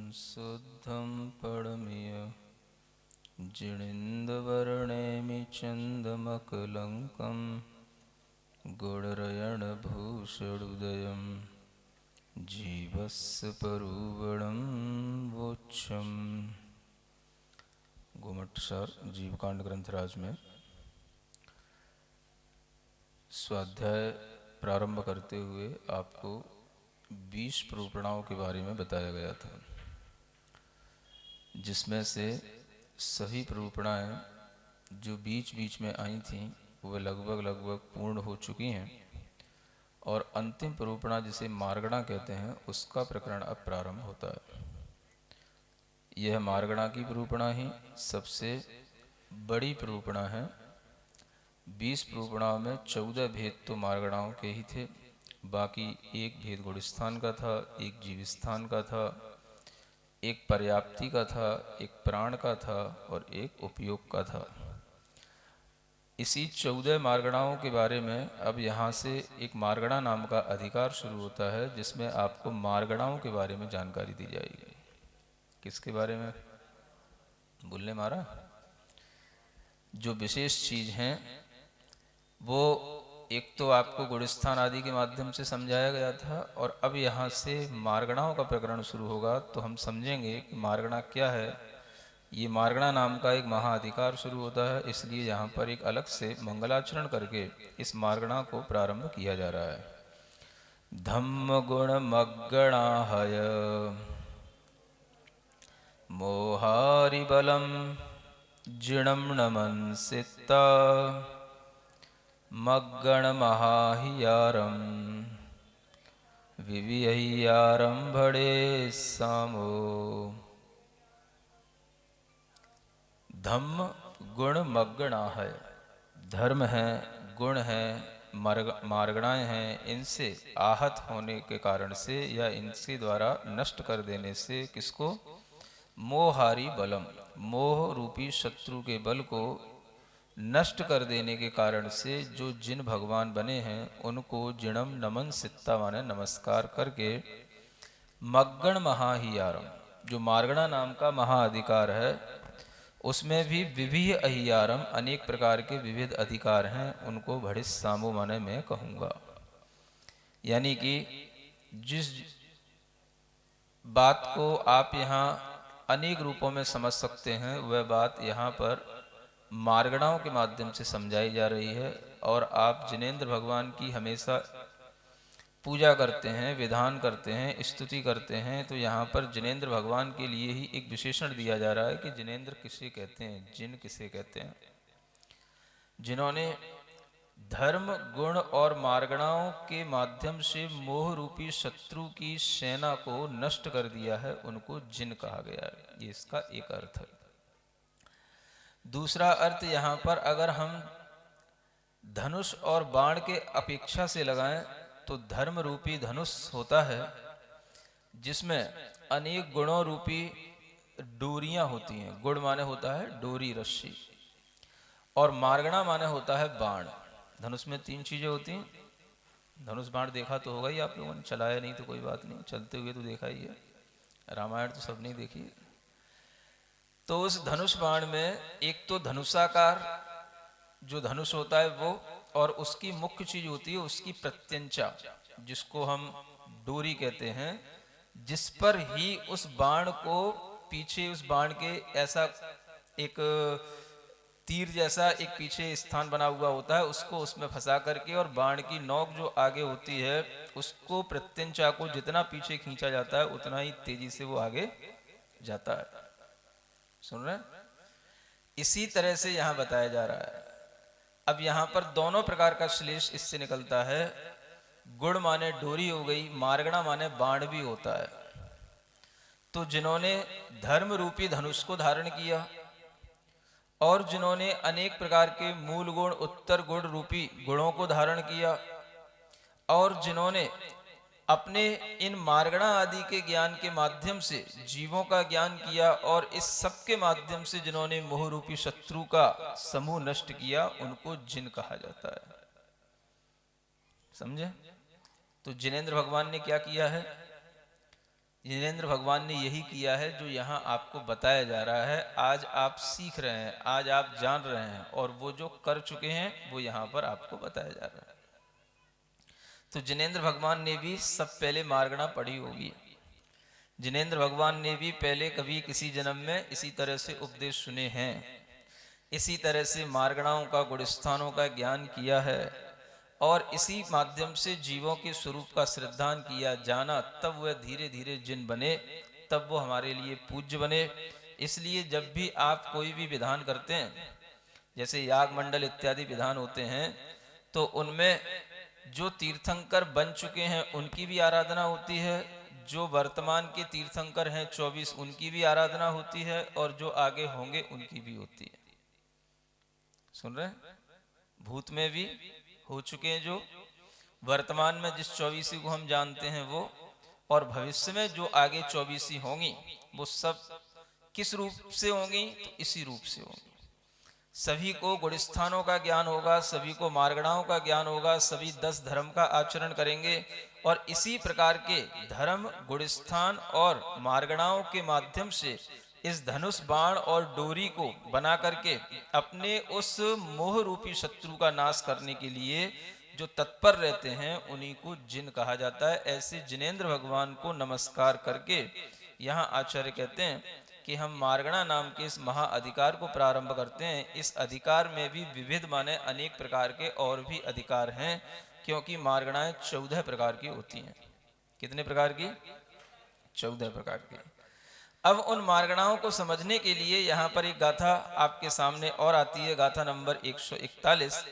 शुद्धं परमिय जिणेन्द्रवर्णेमि चन्दमकलङ्कं गुणरयणभूषणोदयं जीवस्य परुवणं वोच्छम्। गोमटसार जीवकांड ग्रंथराज में स्वाध्याय प्रारंभ करते हुए आपको 20 प्रूपणाओं के बारे में बताया गया था, जिसमें से सभी प्रूपणाएं जो बीच बीच में आई थीं वे लगभग पूर्ण हो चुकी हैं और अंतिम प्रूपणा जिसे मार्गणा कहते हैं उसका प्रकरण अब प्रारंभ होता है। यह मार्गणा की प्रूपणा ही सबसे बड़ी प्रूपणा है। 20 प्रूपणाओं में 14 भेद तो मार्गणाओं के ही थे, बाकी एक भेद गुणस्थान का था, एक जीवस्थान का था, एक पर्याप्ति का था, एक प्राण का था और एक उपयोग का था। इसी 14 मार्गणाओं के बारे में अब यहाँ से एक मार्गणा नाम का अधिकार शुरू होता है, जिसमें आपको मार्गणाओं के बारे में जानकारी दी जाएगी। किसके बारे में? बोलने मारा। जो विशेष चीज हैं वो एक तो आपको गुणस्थान आदि के माध्यम से समझाया गया था, और अब यहाँ से मार्गणाओं का प्रकरण शुरू होगा तो हम समझेंगे कि मार्गणा क्या है। ये मार्गणा नाम का एक महाअधिकार शुरू होता है, इसलिए यहाँ पर एक अलग से मंगलाचरण करके इस मार्गणा को प्रारंभ किया जा रहा है। धम्म गुण मग्गणाहय मोहारिबलं जिणं नमंसिता मग्गणमहाहियारं विविहैयारं भड़े सामो। धम्म गुण मग्गणाहय, धर्म है, गुण है, मार्गणाएं हैं, इनसे आहत होने के कारण से या इनके द्वारा नष्ट कर देने से किसको? मोहारी बलम, मोह रूपी शत्रु के बल को नष्ट कर देने के कारण से जो जिन भगवान बने हैं उनको जिणम नमन सित्ता माने नमस्कार करके, मग्गण महाहियारम, जो मार्गणा नाम का महाअधिकार है उसमें भी विविध अहियारम, अनेक प्रकार के विविध अधिकार हैं, उनको भड़िस्सामो माने मैं कहूँगा। यानी कि जिस बात को आप यहाँ अनेक रूपों में समझ सकते हैं वह बात यहाँ पर मार्गणाओं के माध्यम से समझाई जा रही है। और आप जिनेंद्र भगवान की हमेशा पूजा करते हैं, विधान करते हैं, स्तुति करते हैं, तो यहाँ पर जिनेंद्र भगवान के लिए ही एक विशेषण दिया जा रहा है कि जिनेंद्र किसे कहते हैं, जिन किसे कहते हैं। जिन्होंने धर्म गुण और मार्गणाओं के माध्यम से मोह रूपी शत्रु की सेना को नष्ट कर दिया है उनको जिन कहा गया है। ये इसका एक अर्थ है। दूसरा अर्थ यहाँ पर अगर हम धनुष और बाण के अपेक्षा से लगाएं तो धर्म रूपी धनुष होता है जिसमें अनेक गुणों रूपी डोरियां होती हैं। गुण माने होता है डोरी, रस्सी, और मार्गणा माने होता है बाण। धनुष में 3 चीजें होती हैं। धनुष बाण देखा तो होगा ही आप लोगों ने, चलाया नहीं तो कोई बात नहीं, चलते हुए तो देखा ही है। रामायण तो सब नहीं देखी। तो उस धनुष बाण में एक तो धनुषाकार जो धनुष होता है वो, और उसकी मुख्य चीज होती है उसकी प्रत्यंचा, जिसको हम डोरी कहते हैं, जिस पर ही उस बाण को पीछे, उस बाण के ऐसा एक तीर जैसा एक पीछे स्थान बना हुआ होता है, उसको उसमें फंसा करके, और बाण की नोक जो आगे होती है उसको, प्रत्यंचा को जितना पीछे खींचा जाता है उतना ही तेजी से वो आगे जाता है। सुन रहे हैं? इसी तरह से यहां बताया जा रहा है। अब यहां पर दोनों प्रकार का श्लेष इससे निकलता है। गुण माने डोरी हो गई, मार्गणा माने बाण भी होता है। तो जिन्होंने धर्म रूपी धनुष को धारण किया और जिन्होंने अनेक प्रकार के मूल गुण, उत्तर गुण रूपी गुणों को धारण किया, और जिन्होंने अपने इन मार्गणा आदि के ज्ञान के माध्यम से जीवों का ज्ञान किया, और इस सब के माध्यम से जिन्होंने मोह रूपी शत्रु का समूह नष्ट किया, उनको जिन कहा जाता है। समझे? तो जिनेंद्र भगवान ने क्या किया है जिनेंद्र भगवान ने यही किया है जो यहाँ आपको बताया जा रहा है। आज आप सीख रहे हैं, आज आप जान रहे हैं, और वो जो कर चुके हैं वो यहाँ पर आपको बताया जा रहा है। तो जिनेंद्र भगवान ने भी सब पहले मार्गणा पढ़ी होगी। जिनेंद्र भगवान ने भी पहले कभी किसी जन्म में इसी तरह से उपदेश सुने हैं, इसी तरह से मार्गणाओं का, गुणस्थानों का ज्ञान किया है, और इसी माध्यम से जीवों के स्वरूप का श्रद्धान किया, जाना, तब वह धीरे धीरे जिन बने, तब वो हमारे लिए पूज्य बने। इसलिए जब भी आप कोई भी विधान करते हैं, जैसे याग मंडल इत्यादि विधान होते हैं, तो उनमें जो तीर्थंकर बन चुके हैं उनकी भी आराधना होती है, जो वर्तमान के तीर्थंकर हैं 24 उनकी भी आराधना होती है, और जो आगे होंगे उनकी भी होती है। सुन रहे हैं? भूत में भी हो चुके हैं जो, वर्तमान में जिस 24 को हम जानते हैं वो, और भविष्य में जो आगे 24 होंगी वो सब किस रूप से होंगी? तो इसी रूप से होंगी। सभी को गुणस्थानों का ज्ञान होगा, सभी को मार्गणाओं का ज्ञान होगा, सभी 10 धर्म का आचरण करेंगे, और इसी प्रकार के धर्म, गुणस्थान और मार्गणाओं के माध्यम से इस धनुष, बाण और डोरी को बना करके अपने उस मोह रूपी शत्रु का नाश करने के लिए जो तत्पर रहते हैं उन्हीं को जिन कहा जाता है। ऐसे जिनेंद्र भगवान को नमस्कार करके यहाँ आचार्य कहते हैं कि हम मार्गणा नाम के इस महाअधिकार को प्रारंभ करते हैं। इस अधिकार में भी विविध माने अनेक प्रकार के और भी अधिकार हैं, क्योंकि मार्गणाएं 14 प्रकार की होती हैं। कितने प्रकार की? 14 प्रकार की। अब उन मार्गणाओं को समझने के लिए यहाँ पर एक गाथा आपके सामने और आती है, गाथा नंबर 141।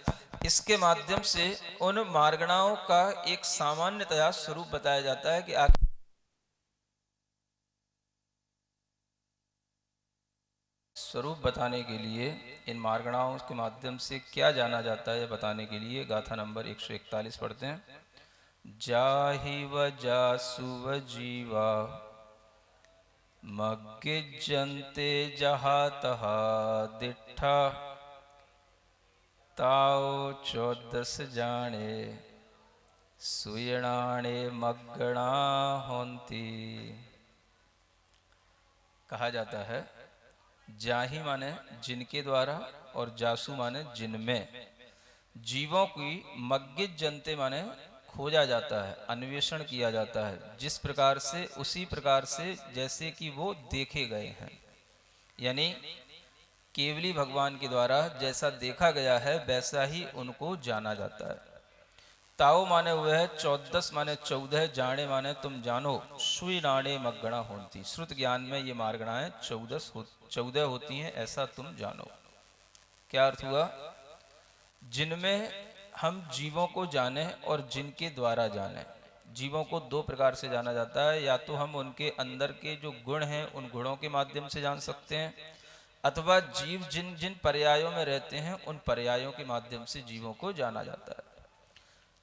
इसके माध्यम से उन मार्गणाओं का एक सामान्यतया स्वरूप बताया जाता है कि स्वरूप बताने के लिए इन मार्गणाओं के माध्यम से क्या जाना जाता है बताने के लिए गाथा नंबर 141 पढ़ते हैं। जाहि व जासुव जीवा मग्गिजन्ते जहा तहा दिठा ताओ 14 जाने सुयणाणे मग्गणा होंती। कहा जाता है जाहि माने जिनके द्वारा, और जासु माने जिनमें, जीवों की मग्गिज जनते माने खोजा जाता है, अन्वेषण किया जाता है, जिस प्रकार से उसी प्रकार से जैसे कि वो देखे गए हैं। यानी केवली भगवान के द्वारा जैसा देखा गया है वैसा ही उनको जाना जाता है। ताओ माने हुए है 14 माने 14, जाने माने तुम जानो, सुई नाणे मग्गणा होती। श्रुत ज्ञान में ये मार्गणाएं 14 होती हैं, ऐसा तुम जानो। क्या अर्थ हुआ? जिनमें हम जीवों को जाने और जिनके द्वारा जाने। जीवों को 2 प्रकार से जाना जाता है, या तो हम उनके अंदर के जो गुण हैं उन गुणों के माध्यम से जान सकते हैं, अथवा जीव जिन जिन पर्यायों में रहते हैं उन पर्यायों के माध्यम से जीवों को जाना जाता है।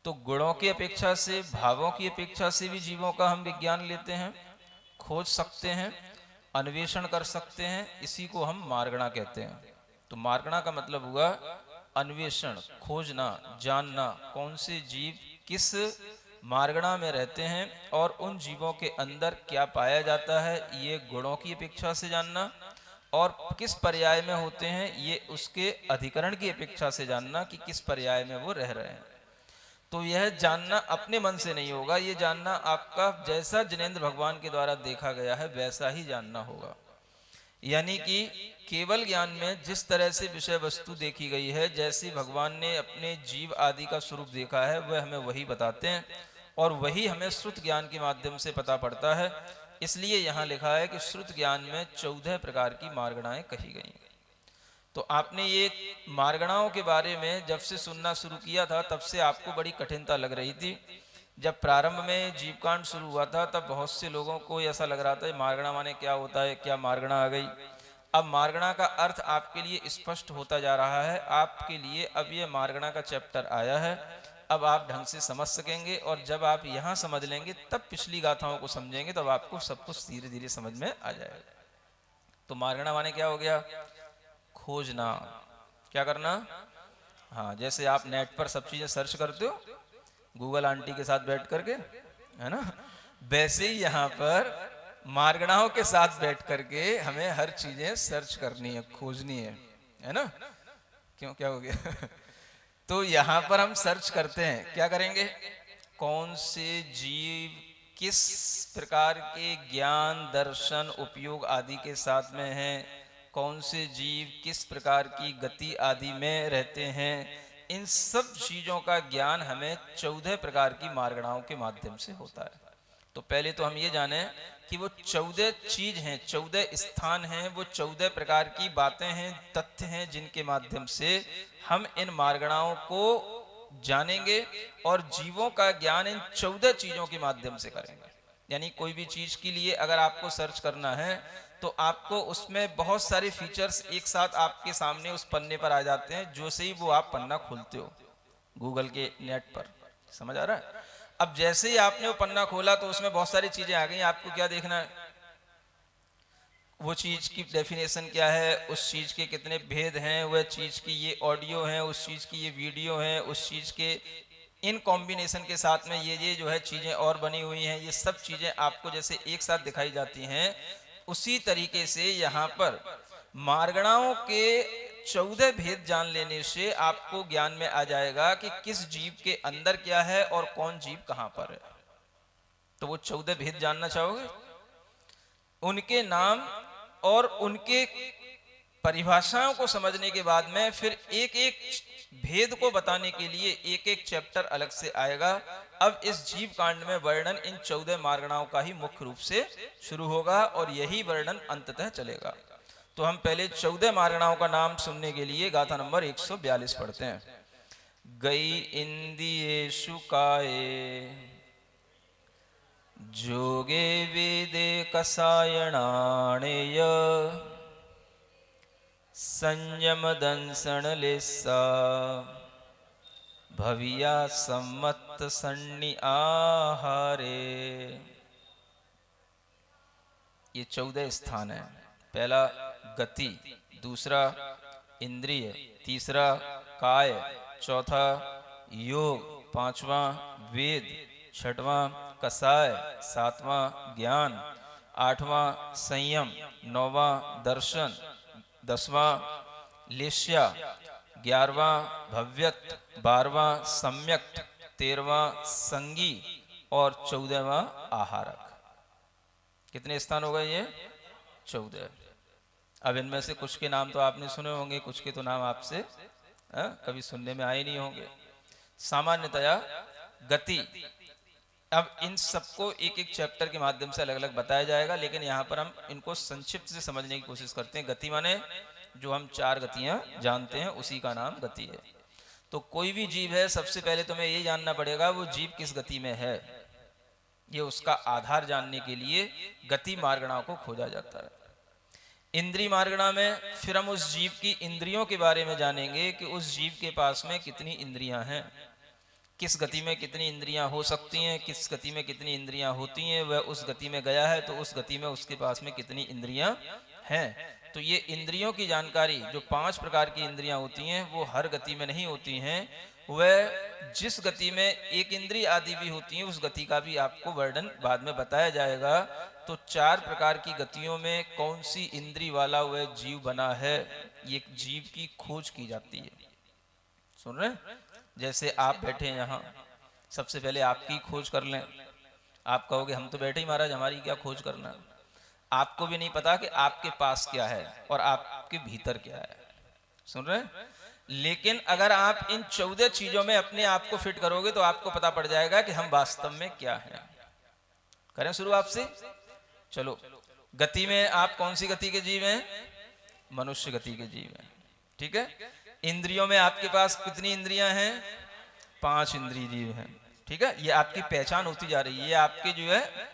तो गुणों की अपेक्षा से, भावों की अपेक्षा से भी जीवों का हम विज्ञान लेते हैं, खोज सकते हैं, अन्वेषण कर सकते हैं। इसी को हम मार्गणा कहते हैं। तो मार्गणा का मतलब हुआ अन्वेषण, खोजना, जानना, कौन से जीव किस मार्गणा में रहते हैं और उन जीवों के अंदर क्या पाया जाता है, ये गुणों की अपेक्षा से जानना, और किस पर्याय में होते हैं ये उसके अधिकरण की अपेक्षा से जानना कि किस पर्याय में वो रह रहे हैं। तो यह जानना अपने मन से नहीं होगा, ये जानना आपका जैसा जिनेंद्र भगवान के द्वारा देखा गया है वैसा ही जानना होगा। यानी कि केवल ज्ञान में जिस तरह से विषय वस्तु देखी गई है, जैसे भगवान ने अपने जीव आदि का स्वरूप देखा है वह हमें वही बताते हैं, और वही हमें श्रुत ज्ञान के माध्यम से पता पड़ता है। इसलिए यहाँ लिखा है कि श्रुत ज्ञान में 14 प्रकार की मार्गणाएं कही गई। तो आपने ये मार्गणाओं के बारे में जब से सुनना शुरू किया था तब से आपको बड़ी कठिनता लग रही थी। जब प्रारंभ में जीवकांड शुरू हुआ था तब बहुत से लोगों को ऐसा लग रहा था मार्गणा माने क्या होता है, क्या मार्गणा आ गई। अब मार्गणा का अर्थ आपके लिए स्पष्ट होता जा रहा है। आपके लिए अब ये मार्गणा का चैप्टर आया है, अब आप ढंग से समझ सकेंगे, और जब आप यहाँ समझ लेंगे तब पिछली गाथाओं को समझेंगे, तब आपको सब कुछ धीरे धीरे समझ में आ जाएगा। तो मार्गणा माने क्या हो गया? खोजना। क्या करना? हाँ, जैसे आप नेट पर सब चीजें सर्च करते हो गूगल आंटी के साथ बैठ करके, है ना, वैसे ही यहाँ पर मार्गणाओं के साथ बैठ करके हमें हर चीजें सर्च करनी है, खोजनी है ना? क्यों, क्या हो गया? तो यहां पर हम सर्च करते हैं, क्या करेंगे? कौन से जीव किस प्रकार के ज्ञान, दर्शन, उपयोग आदि के साथ में हैं, कौन से जीव किस प्रकार की गति आदि में रहते हैं, इन सब चीजों का ज्ञान हमें 14 प्रकार की मार्गणाओं के माध्यम से होता है। तो पहले तो हम ये जाने कि वो 14 चीज हैं, 14 स्थान हैं, वो 14 प्रकार की बातें हैं, तथ्य हैं, जिनके माध्यम से हम इन मार्गणाओं को जानेंगे और जीवों का ज्ञान इन 14 चीजों के माध्यम से करेंगे। यानी कोई भी चीज के लिए अगर आपको सर्च करना है तो आपको उसमें बहुत सारे फीचर्स एक साथ आपके सामने उस पन्ने पर आ जाते हैं, जो से ही वो आप पन्ना खोलते हो गूगल के नेट पर। समझ आ रहा है? अब जैसे ही आपने वो पन्ना खोला तो उसमें बहुत सारी चीजें आ गई, आपको क्या देखना है? वो चीज की डेफिनेशन क्या है, उस चीज के कितने भेद हैं, वह चीज की ये ऑडियो है, उस चीज की ये वीडियो है, उस चीज के इन कॉम्बिनेशन के साथ में ये जो है चीजें और बनी हुई हैं, ये सब चीजें आपको जैसे एक साथ दिखाई जाती हैं, उसी तरीके से यहाँ पर मार्गणाओं के 14 भेद जान लेने से आपको ज्ञान में आ जाएगा कि किस जीव के अंदर क्या है और कौन जीव कहां पर है। तो वो 14 भेद जानना चाहोगे? उनके नाम और उनके परिभाषाओं को समझने के बाद में फिर एक एक भेद को बताने के लिए एक एक चैप्टर अलग से आएगा। अब इस जीव कांड में वर्णन इन 14 मार्गणाओं का ही मुख्य रूप से शुरू होगा और यही वर्णन अंततः चलेगा। तो हम पहले 14 मार्गणाओं का नाम सुनने के लिए गाथा नंबर 142 पढ़ते हैं। गई इंद्रियेषु काये जोगे वेदे कसायणाणेय संयम दंसन लेसा भविया सम्मत सन्नि आहारे। ये 14 स्थान है। पहला गति, दूसरा इंद्रिय, तीसरा काय, चौथा योग, पांचवा वेद, छठवां कसाय, सातवां ज्ञान, आठवां संयम, नौवां दर्शन, 10वां लेश्या, 11वां भव्यत, 12वां सम्यक, 13वां संगी और 14वां आहारक। कितने स्थान हो गए ये? 14। अब इनमें से कुछ के नाम तो आपने सुने होंगे, कुछ के तो नाम आपसे कभी सुनने में आए नहीं होंगे। सामान्यतया गति, अब इन सबको एक एक चैप्टर के माध्यम से अलग अलग बताया जाएगा, लेकिन यहाँ पर हम इनको संक्षिप्त से समझने की कोशिश करते हैं। गति माने जो हम 4 गतियां जानते हैं उसी का नाम गति है। तो कोई भी जीव है, सबसे पहले तुम्हें ये जानना पड़ेगा वो जीव किस गति में है। ये उसका आधार जानने के लिए गति मार्गणा को खोजा जाता है। इंद्रिय मार्गणा में फिर हम उस जीव की इंद्रियों के बारे में जानेंगे कि उस जीव के पास में कितनी इंद्रियां हैं, किस गति में कितनी इंद्रियां हो सकती हैं, किस गति में कितनी इंद्रियां होती हैं, वह उस गति में गया है तो उस गति में उसके पास में कितनी इंद्रियां हैं। तो ये इंद्रियों की जानकारी, जो 5 प्रकार की इंद्रियां होती हैं, वो हर गति में नहीं होती हैं। वह जिस गति में एक इंद्रिय आदि भी होती हैं, उस गति का भी आपको वर्णन बाद में बताया जाएगा। तो 4 प्रकार की गतियों में कौन सी इंद्रिय वाला वह जीव बना है, ये जीव की खोज की जाती है। सुन रहे हैं? जैसे आप बैठे हैं यहाँ, सबसे पहले आपकी खोज कर लें। आप कहोगे हम तो बैठे ही महाराज, हमारी क्या खोज करना। आपको भी नहीं पता कि आपके पास क्या है और आपके भीतर क्या है। सुन रहे हैं? लेकिन अगर आप इन 14 चीजों में अपने आप को फिट करोगे तो आपको पता पड़ जाएगा कि हम वास्तव में क्या हैं। करें शुरू आपसे? चलो, गति में आप कौन सी गति के जीव हैं? मनुष्य गति के जीव हैं। ठीक है। इंद्रियों में आपके पास कितनी इंद्रियां हैं? 5 इंद्रिय जीव हैं। ठीक है। ये आपकी पहचान होती जा रही है, ये आपके जो है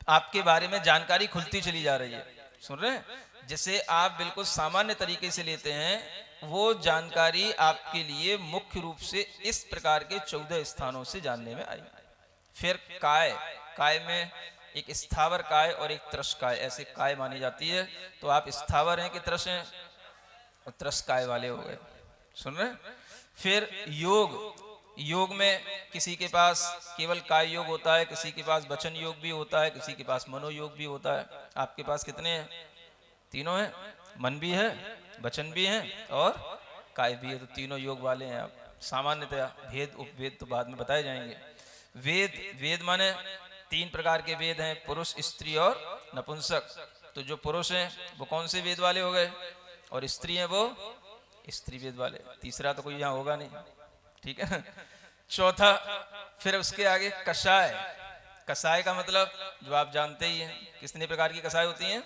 आपके बारे में जानकारी खुलती चली जा रही है। सुन रहे हैं? जिसे आप बिल्कुल सामान्य तरीके से लेते हैं, वो जानकारी आपके लिए मुख्य रूप से इस प्रकार के 14 स्थानों से जानने में आई। फिर काय, काय में एक स्थावर काय और एक त्रस काय, ऐसे काय मानी जाती है। तो आप स्थावर हैं कि त्रस हैं? त्रस काय वाले हो गए। सुन रहे हैं? फिर योग, योग में किसी के पास केवल काय योग होता है, किसी के पास वचन योग भी होता है, किसी के पास मनोयोग भी होता है। आपके पास कितने हैं? तीनों हैं, मन भी है, वचन भी है और काय भी है। तो तीनों योग वाले हैं आप। सामान्यतया भेद उपभेद तो बाद में बताए जाएंगे। वेद, वेद माने तीन प्रकार के वेद हैं, पुरुष, स्त्री और नपुंसक। तो जो पुरुष हैं वो कौन से वेद वाले हो गए, और स्त्री हैं वो स्त्री वेद वाले। तीसरा तो कोई यहाँ होगा नहीं, ठीक है ना। चौथा, फिर उसके आगे कषाय। कषाय का मतलब जो आप जानते ही हैं, कितने प्रकार की कषाय होती हैं?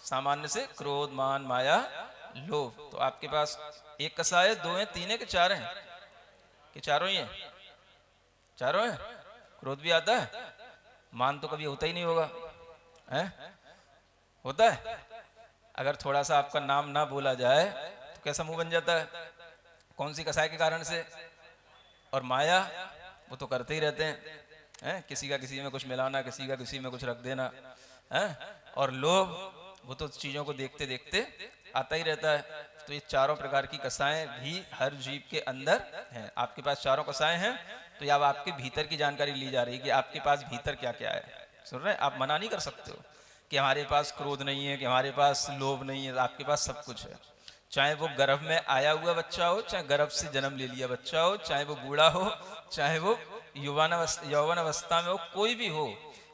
सामान्य से क्रोध, मान, माया, लोभ। तो आपके पास एक कषाय है, दो है, तीन है कि चार है? कि चारों ही हैं? चारों हैं। क्रोध भी आता है, मान तो कभी होता ही नहीं होगा, है? होता है? अगर थोड़ा सा आपका नाम ना बोला जाए तो कैसा मुंह बन जाता है? कौन सी कषाय के कारण से? और माया, वो तो करते ही रहते हैं, किसी का किसी में कुछ मिलाना, किसी का किसी में कुछ रख देना, है? और लोभ, वो तो चीजों को देखते देखते आता ही रहता है। तो ये चारों प्रकार की कषाएं भी हर जीव के अंदर हैं। आपके पास चारों कषाएं हैं, तो अब आपके भीतर की जानकारी ली जा रही है कि आपके पास भीतर क्या क्या है। सुन रहे हैं? आप मना नहीं कर सकते हो कि हमारे पास क्रोध नहीं है, कि हमारे पास लोभ नहीं है। आपके पास सब कुछ है। चाहे वो गर्भ में आया हुआ बच्चा हो, चाहे गर्भ से जन्म ले लिया बच्चा हो, चाहे वो बूढ़ा हो, चाहे वो यौवन अवस्था में हो, कोई भी हो,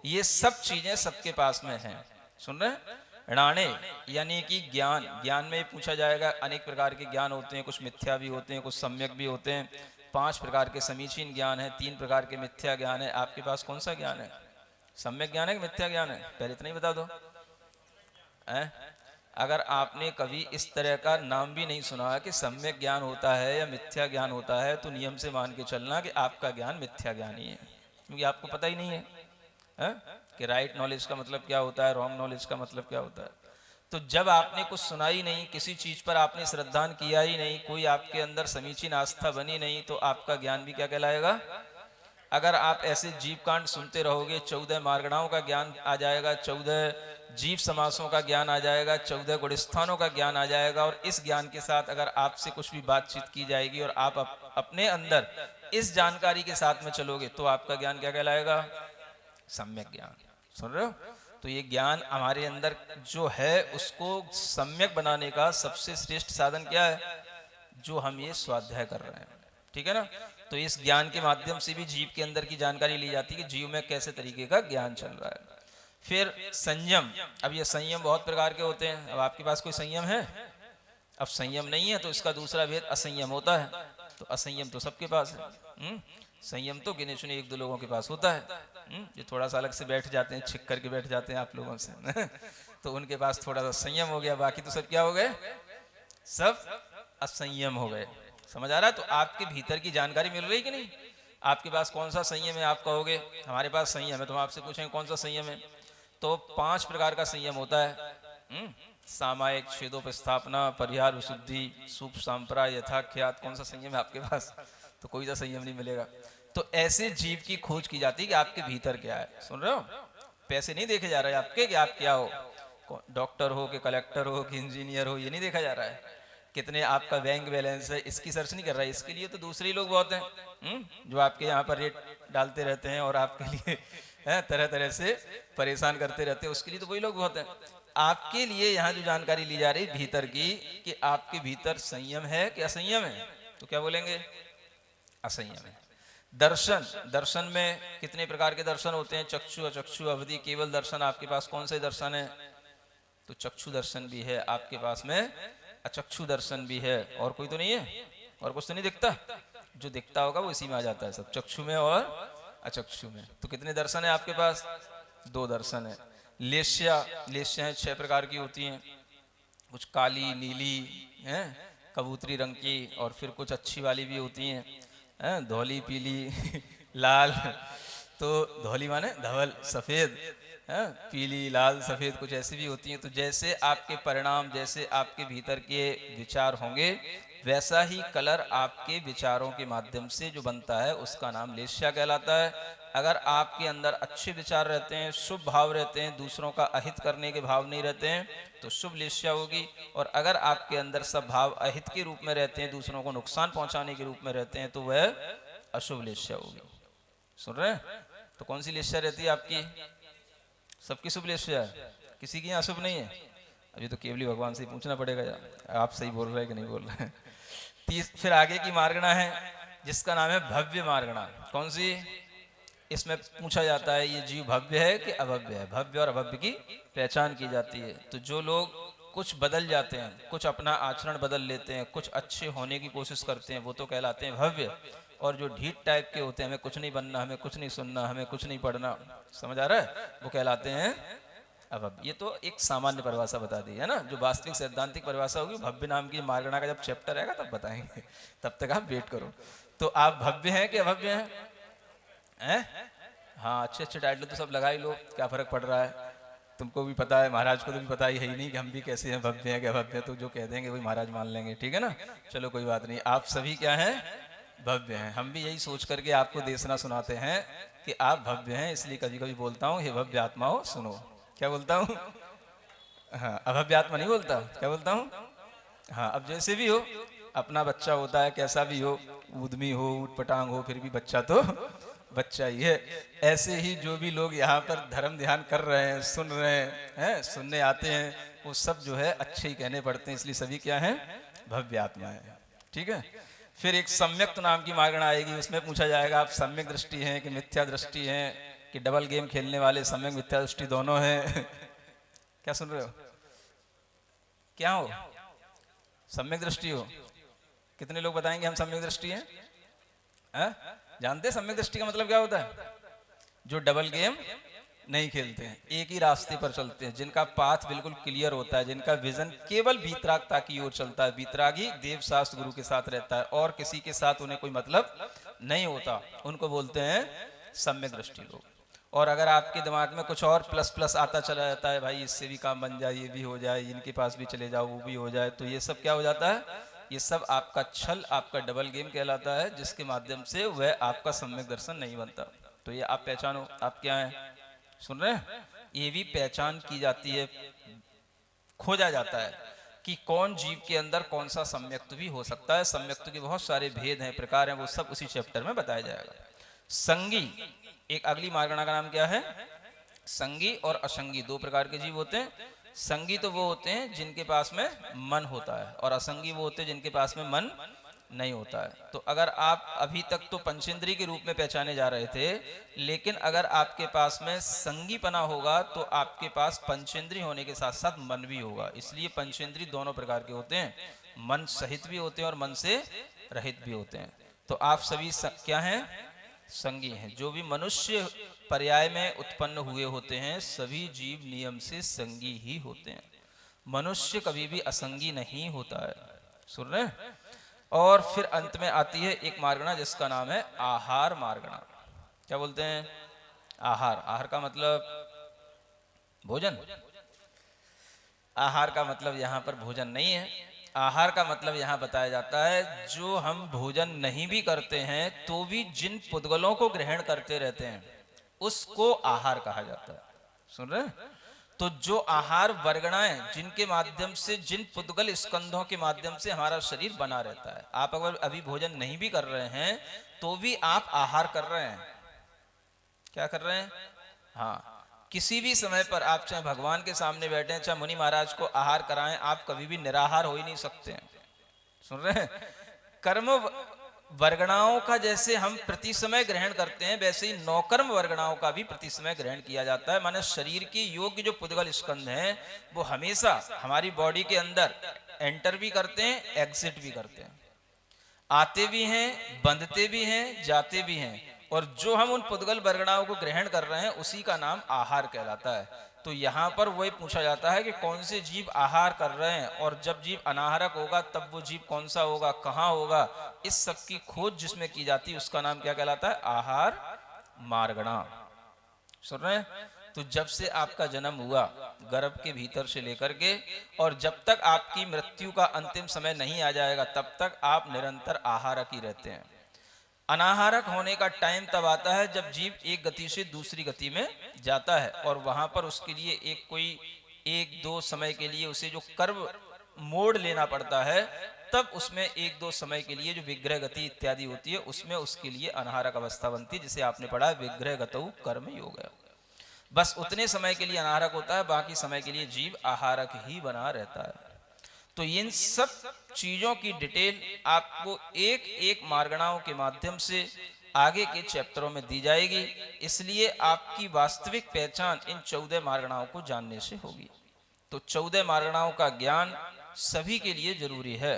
ये सब चीजें सबके पास में हैं। सुन रहे हैं? णाणे यानी कि ज्ञान। ज्ञान में पूछा जाएगा, अनेक प्रकार के ज्ञान होते हैं, कुछ मिथ्या भी होते हैं, कुछ सम्यक भी होते हैं। 5 प्रकार के समीचीन ज्ञान है, 3 प्रकार के मिथ्या ज्ञान है। आपके पास कौन सा ज्ञान है? सम्यक ज्ञान है कि मिथ्या ज्ञान है? पहले इतना ही बता दो। अगर आपने कभी इस तरह का नाम भी नहीं सुना कि सम्यक ज्ञान होता है या मिथ्या ज्ञान होता है, तो नियम से मान के चलना कि आपका ज्ञान मिथ्या ज्ञान ही है, क्योंकि आपको पता ही नहीं है, कि राइट नॉलेज का मतलब क्या होता है, रॉन्ग नॉलेज का मतलब क्या होता है। तो जब आपने कुछ सुना ही नहीं, किसी चीज पर आपने श्रद्धान किया ही नहीं, कोई आपके अंदर समीचीन आस्था बनी नहीं, तो आपका ज्ञान भी क्या कहलाएगा? अगर आप ऐसे जीव कांड सुनते रहोगे, 14 मार्गणाओं का ज्ञान आ जाएगा, 14 जीव समासों का ज्ञान आ जाएगा, 14 गुणस्थानों का ज्ञान आ जाएगा, और इस ज्ञान के साथ अगर आपसे कुछ भी बातचीत की जाएगी और आप अपने अंदर इस जानकारी के साथ में चलोगे, तो आपका ज्ञान क्या कहलाएगा? सम्यक ज्ञान। सुन रहे हो? तो ये ज्ञान हमारे अंदर जो है, उसको सम्यक बनाने का सबसे श्रेष्ठ साधन क्या है? जो हम ये स्वाध्याय कर रहे हैं, ठीक है ना। तो इस ज्ञान के माध्यम से भी जीव के अंदर की जानकारी ली जाती है कि जीव में कैसे तरीके का ज्ञान चल रहा है। फिर संयम। अब ये संयम बहुत प्रकार के होते हैं। अब आपके पास कोई संयम है? अब संयम नहीं है तो इसका दूसरा भेद असंयम होता है। तो असंयम तो सबके पास है, संयम तो गिने चुने 1-2 लोगों के पास होता है, जो थोड़ा सा अलग से बैठ जाते हैं, छिक करके बैठ जाते हैं आप लोगों से तो उनके पास थोड़ा सा संयम हो गया, बाकी तो सब क्या हो गए? सब असंयम हो गए। समझ आ रहा है? तो आपके भीतर की जानकारी मिल रही कि नहीं? आपके पास कौन सा संयम है? आप कहोगे हमारे पास संयम है, तो हम आपसे पूछेंगे कौन सा संयम है? तो 5 प्रकार का संयम होता है, सामायिक, छेदोपस्थापना, परिहार, विशुद्धि, सूप, सांप्राय, यथाख्यात। कौन सा संयम है आपके पास? तो कोई सा संयम नहीं मिलेगा। तो ऐसे जीव की खोज की जाती है कि आपके भीतर क्या है। सुन रहे हो? पैसे नहीं देखे जा रहे आपके कि आप क्या हो, डॉक्टर हो कि कलेक्टर हो कि इंजीनियर हो, ये नहीं देखा जा रहा है। कितने आपका बैंक बैलेंस है, इसकी सर्च नहीं कर रहा है। इसके लिए तो दूसरे ही लोग बहुत हैं, जो आपके यहाँ पर रेट डालते रहते हैं और आपके लिए तरह तरह से परेशान करते रहते हैं। उसके लिए तो वही लोग बहुत हैं। आपके लिए यहाँ जो जानकारी ली जा रही भीतर की, कि आपके भीतर संयम है कि असंयम है, तो क्या बोलेंगे? असंयम है। दर्शन। दर्शन में कितने प्रकार के दर्शन होते हैं? चक्षु, अचक्षु, अवधि, केवल दर्शन। आपके पास कौन से दर्शन है? तो चक्षु दर्शन भी है आपके पास में, अचक्षु दर्शन भी है। और कोई तो नहीं है? और कुछ तो नहीं दिखता? जो दिखता होगा वो इसी में आ जाता है, सब चक्षु में और अचक्षु में। तो कितने दर्शन है आपके पास? 2 दर्शन है। लेश्या। लेश्याएं 6 प्रकार की होती हैं, कुछ काली, नीली, हैं, कबूतरी रंग की, और फिर कुछ अच्छी वाली भी होती हैं, धौली, पीली लाल। तो धौली माने धवल, सफेद, पीली, लाल, सफेद, कुछ ऐसी भी होती हैं। तो जैसे आपके परिणाम, जैसे आपके भीतर के विचार होंगे, वैसा ही कलर आपके विचारों के माध्यम से जो बनता है, उसका नाम लेश्या कहलाता है। अगर आपके अंदर अच्छे विचार रहते हैं, शुभ भाव रहते हैं, दूसरों का अहित करने के भाव नहीं रहते हैं, तो शुभ लेश्या होगी। और अगर आपके अंदर सब भाव अहित के रूप में रहते हैं, दूसरों को नुकसान पहुंचाने के रूप में रहते हैं, तो वह अशुभ लेस्या होगी। सुन रहे हैं? तो कौन सी लेस्या रहती है आपकी? सबकी शुभ लेस्या है, किसी की यहाँ अशुभ नहीं है। अभी तो केवली भगवान से पूछना पड़ेगा यार आप सही बोल रहे हैं कि नहीं बोल रहे हैं। फिर आगे की मार्गणा है जिसका नाम है भव्य मार्गणा। कौन सी? इसमें पूछा जाता है ये जीव भव्य है कि अभव्य है, भव्य और अभव्य की पहचान की जाती है। तो जो लोग कुछ बदल जाते हैं, कुछ अपना आचरण बदल लेते हैं, कुछ अच्छे होने की कोशिश करते हैं, वो तो कहलाते हैं भव्य। और जो ढीठ टाइप के होते हैं, हमें कुछ नहीं बनना, हमें कुछ नहीं सुनना, हमें कुछ नहीं पढ़ना, समझ आ रहा है, वो कहलाते हैं अभव्य। ये तो एक सामान्य परिभाषा बता दी है ना। जो वास्तविक सैद्धांतिक परिभाषा होगी भव्य नाम की मार्गणा का जब चैप्टर आएगा तब बताएंगे, तब तक आप वेट करो। तो आप भव्य हैं कि अभव्य हैं? हाँ, अच्छे अच्छे टाइटल तो सब लगा ही लो, क्या फर्क पड़ रहा है। तुमको भी पता है, महाराज को तो भी पता ही है ही नहीं कि हम भी कैसे हैं, भव्य हैं कि अभव्य हैं। तो जो कह देंगे वही महाराज मान लेंगे, ठीक है ना। चलो कोई बात नहीं, आप सभी क्या हैं? भव्य हैं। हम भी यही सोच करके आपको देशना सुनाते हैं कि आप भव्य हैं। इसलिए कभी कभी बोलता हूँ हे भव्य आत्माओं सुनो। क्या बोलता हूँ? हाँ, अभव्य आत्मा नहीं बोलता, क्या बोलता हूँ? हाँ, अब जैसे भी हो, अपना बच्चा होता है, कैसा भी हो, उद्यमी हो, ऊट पटांग हो, फिर भी बच्चा तो बच्चा ही है। ऐसे ही जो भी लोग यहाँ पर धर्म ध्यान कर रहे हैं, सुन रहे हैं, सुनने आते हैं, वो सब जो है अच्छे ही कहने पड़ते हैं। इसलिए सभी क्या हैं? भव्य आत्मा है, ठीक है। फिर एक सम्यक नाम की मार्गणा आएगी। उसमें पूछा जाएगा आप सम्यक दृष्टि हैं कि मिथ्या दृष्टि हैं, कि डबल गेम खेलने वाले सम्यक मिथ्या दृष्टि दोनों हैं। क्या सुन रहे हो? क्या हो? सम्यक दृष्टि हो? कितने लोग बताएंगे हम सम्यक दृष्टि हैं? जानते हैं सम्यक दृष्टि का मतलब क्या होता है? जो डबल गेम नहीं खेलते हैं, एक ही रास्ते पर चलते हैं, जिनका पाथ बिल्कुल क्लियर होता है, जिनका विजन केवल वीतरागता की ओर चलता है, वीतरागी देव शास्त्र गुरु के साथ रहता है और किसी के साथ उन्हें कोई मतलब नहीं होता, उनको बोलते हैं सम्यक दृष्टि लोग। और अगर आपके दिमाग में कुछ और प्लस प्लस आता चला जाता है, भाई इससे भी काम बन जाए, ये भी हो जाए, इनके पास भी चले जाओ, वो भी हो जाए, तो ये सब क्या हो जाता है? ये सब आपका छल, आपका डबल गेम कहलाता है, जिसके माध्यम से वह आपका सम्यक दर्शन नहीं बनता। तो ये आप पहचानो, आप क्या हैं? सुन रहे हैं? ये भी पहचान की जाती है, खोजा जाता है कि कौन जीव के अंदर कौन सा सम्यक्त्व भी हो सकता है। सम्यक्त्व के बहुत सारे भेद हैं, प्रकार हैं, वो सब उसी चैप्टर में बताया जाएगा। संगी, एक अगली मार्गणा का नाम क्या है? संगी और असंगी दो प्रकार के जीव होते हैं। संगी तो वो होते हैं जिनके पास में मन होता है, और असंगी वो होते हैं जिनके पास में मन नहीं होता है। तो अगर आप अभी तक तो पंचेंद्री के रूप में पहचाने जा रहे थे, लेकिन अगर आपके पास में संगीपना होगा तो आपके पास पंचेंद्री होने के साथ साथ मन भी होगा। इसलिए पंचेंद्री दोनों प्रकार के होते हैं, मन सहित भी होते हैं और मन से रहित भी होते हैं। तो आप सभी क्या हैं? संगी हैं। जो भी मनुष्य पर्याय में उत्पन्न हुए होते हैं, सभी जीव नियम से संगी ही होते हैं। मनुष्य कभी भी असंगी नहीं होता है। सुन रहे हैं? और फिर अंत में आती है एक मार्गणा जिसका नाम है आहार मार्गणा। क्या बोलते हैं? आहार। आहार का मतलब भोजन। आहार का मतलब यहाँ पर भोजन नहीं है। आहार का मतलब यहाँ बताया जाता है जो हम भोजन नहीं भी करते हैं तो भी जिन पुद्गलों को ग्रहण करते रहते हैं उसको आहार कहा जाता है। सुन रहे हैं? तो जो आहार वर्गणाएं जिनके माध्यम से, जिन पुद्गल स्कंधों के माध्यम से हमारा शरीर बना रहता है, आप अगर अभी भोजन नहीं भी कर रहे हैं तो भी आप आहार कर रहे हैं। क्या कर रहे हैं? हाँ, किसी भी समय पर आप चाहे भगवान के सामने बैठे हैं, चाहे मुनि महाराज को आहार कराएं, आप कभी भी निराहार हो ही नहीं सकते हैं। सुन रहे हैं? कर्म वर्गणाओं का जैसे हम प्रति समय ग्रहण करते हैं, वैसे ही नौकर्म वर्गणाओं का भी प्रति समय ग्रहण किया जाता है। माने शरीर की योग्य जो पुद्गल स्कंध हैं वो हमेशा हमारी बॉडी के अंदर एंटर भी करते हैं, एग्जिट भी करते हैं, आते भी हैं, बंधते भी हैं, जाते भी हैं। और जो हम उन पुद्गल वर्गणाओं को ग्रहण कर रहे हैं उसी का नाम आहार कहलाता है। तो यहाँ पर वही पूछा जाता है कि कौन से जीव आहार कर रहे हैं, और जब जीव अनाहारक होगा तब वो जीव कौन सा होगा, कहाँ होगा, इस सब की खोज जिसमें की जाती है उसका नाम क्या कहलाता है? आहार मार्गणा। सुन रहे हैं? तो जब से आपका जन्म हुआ गर्भ के भीतर से लेकर के, और जब तक आपकी मृत्यु का अंतिम समय नहीं आ जाएगा तब तक आप निरंतर आहारक ही रहते हैं। अनाहारक होने का टाइम तब आता है जब जीव एक गति से दूसरी गति में जाता है, और वहां पर उसके लिए एक दो समय के लिए उसे जो कर्म मोड़ लेना पड़ता है, तब उसमें एक दो समय के लिए जो विग्रह गति इत्यादि होती है उसमें उसके लिए अनाहारक अवस्था बनती है, जिसे आपने पढ़ा विग्रह गतौ कर्म योग है। बस उतने समय के लिए अनाहारक होता है, बाकी समय के लिए जीव आहारक ही बना रहता है। तो इन सब चीजों की डिटेल आपको एक एक मार्गणाओं के माध्यम से आगे के चैप्टरों में दी जाएगी, इसलिए आपकी वास्तविक पहचान इन 14 मार्गणाओं को जानने से होगी। तो 14 मार्गणाओं का ज्ञान सभी के लिए जरूरी है।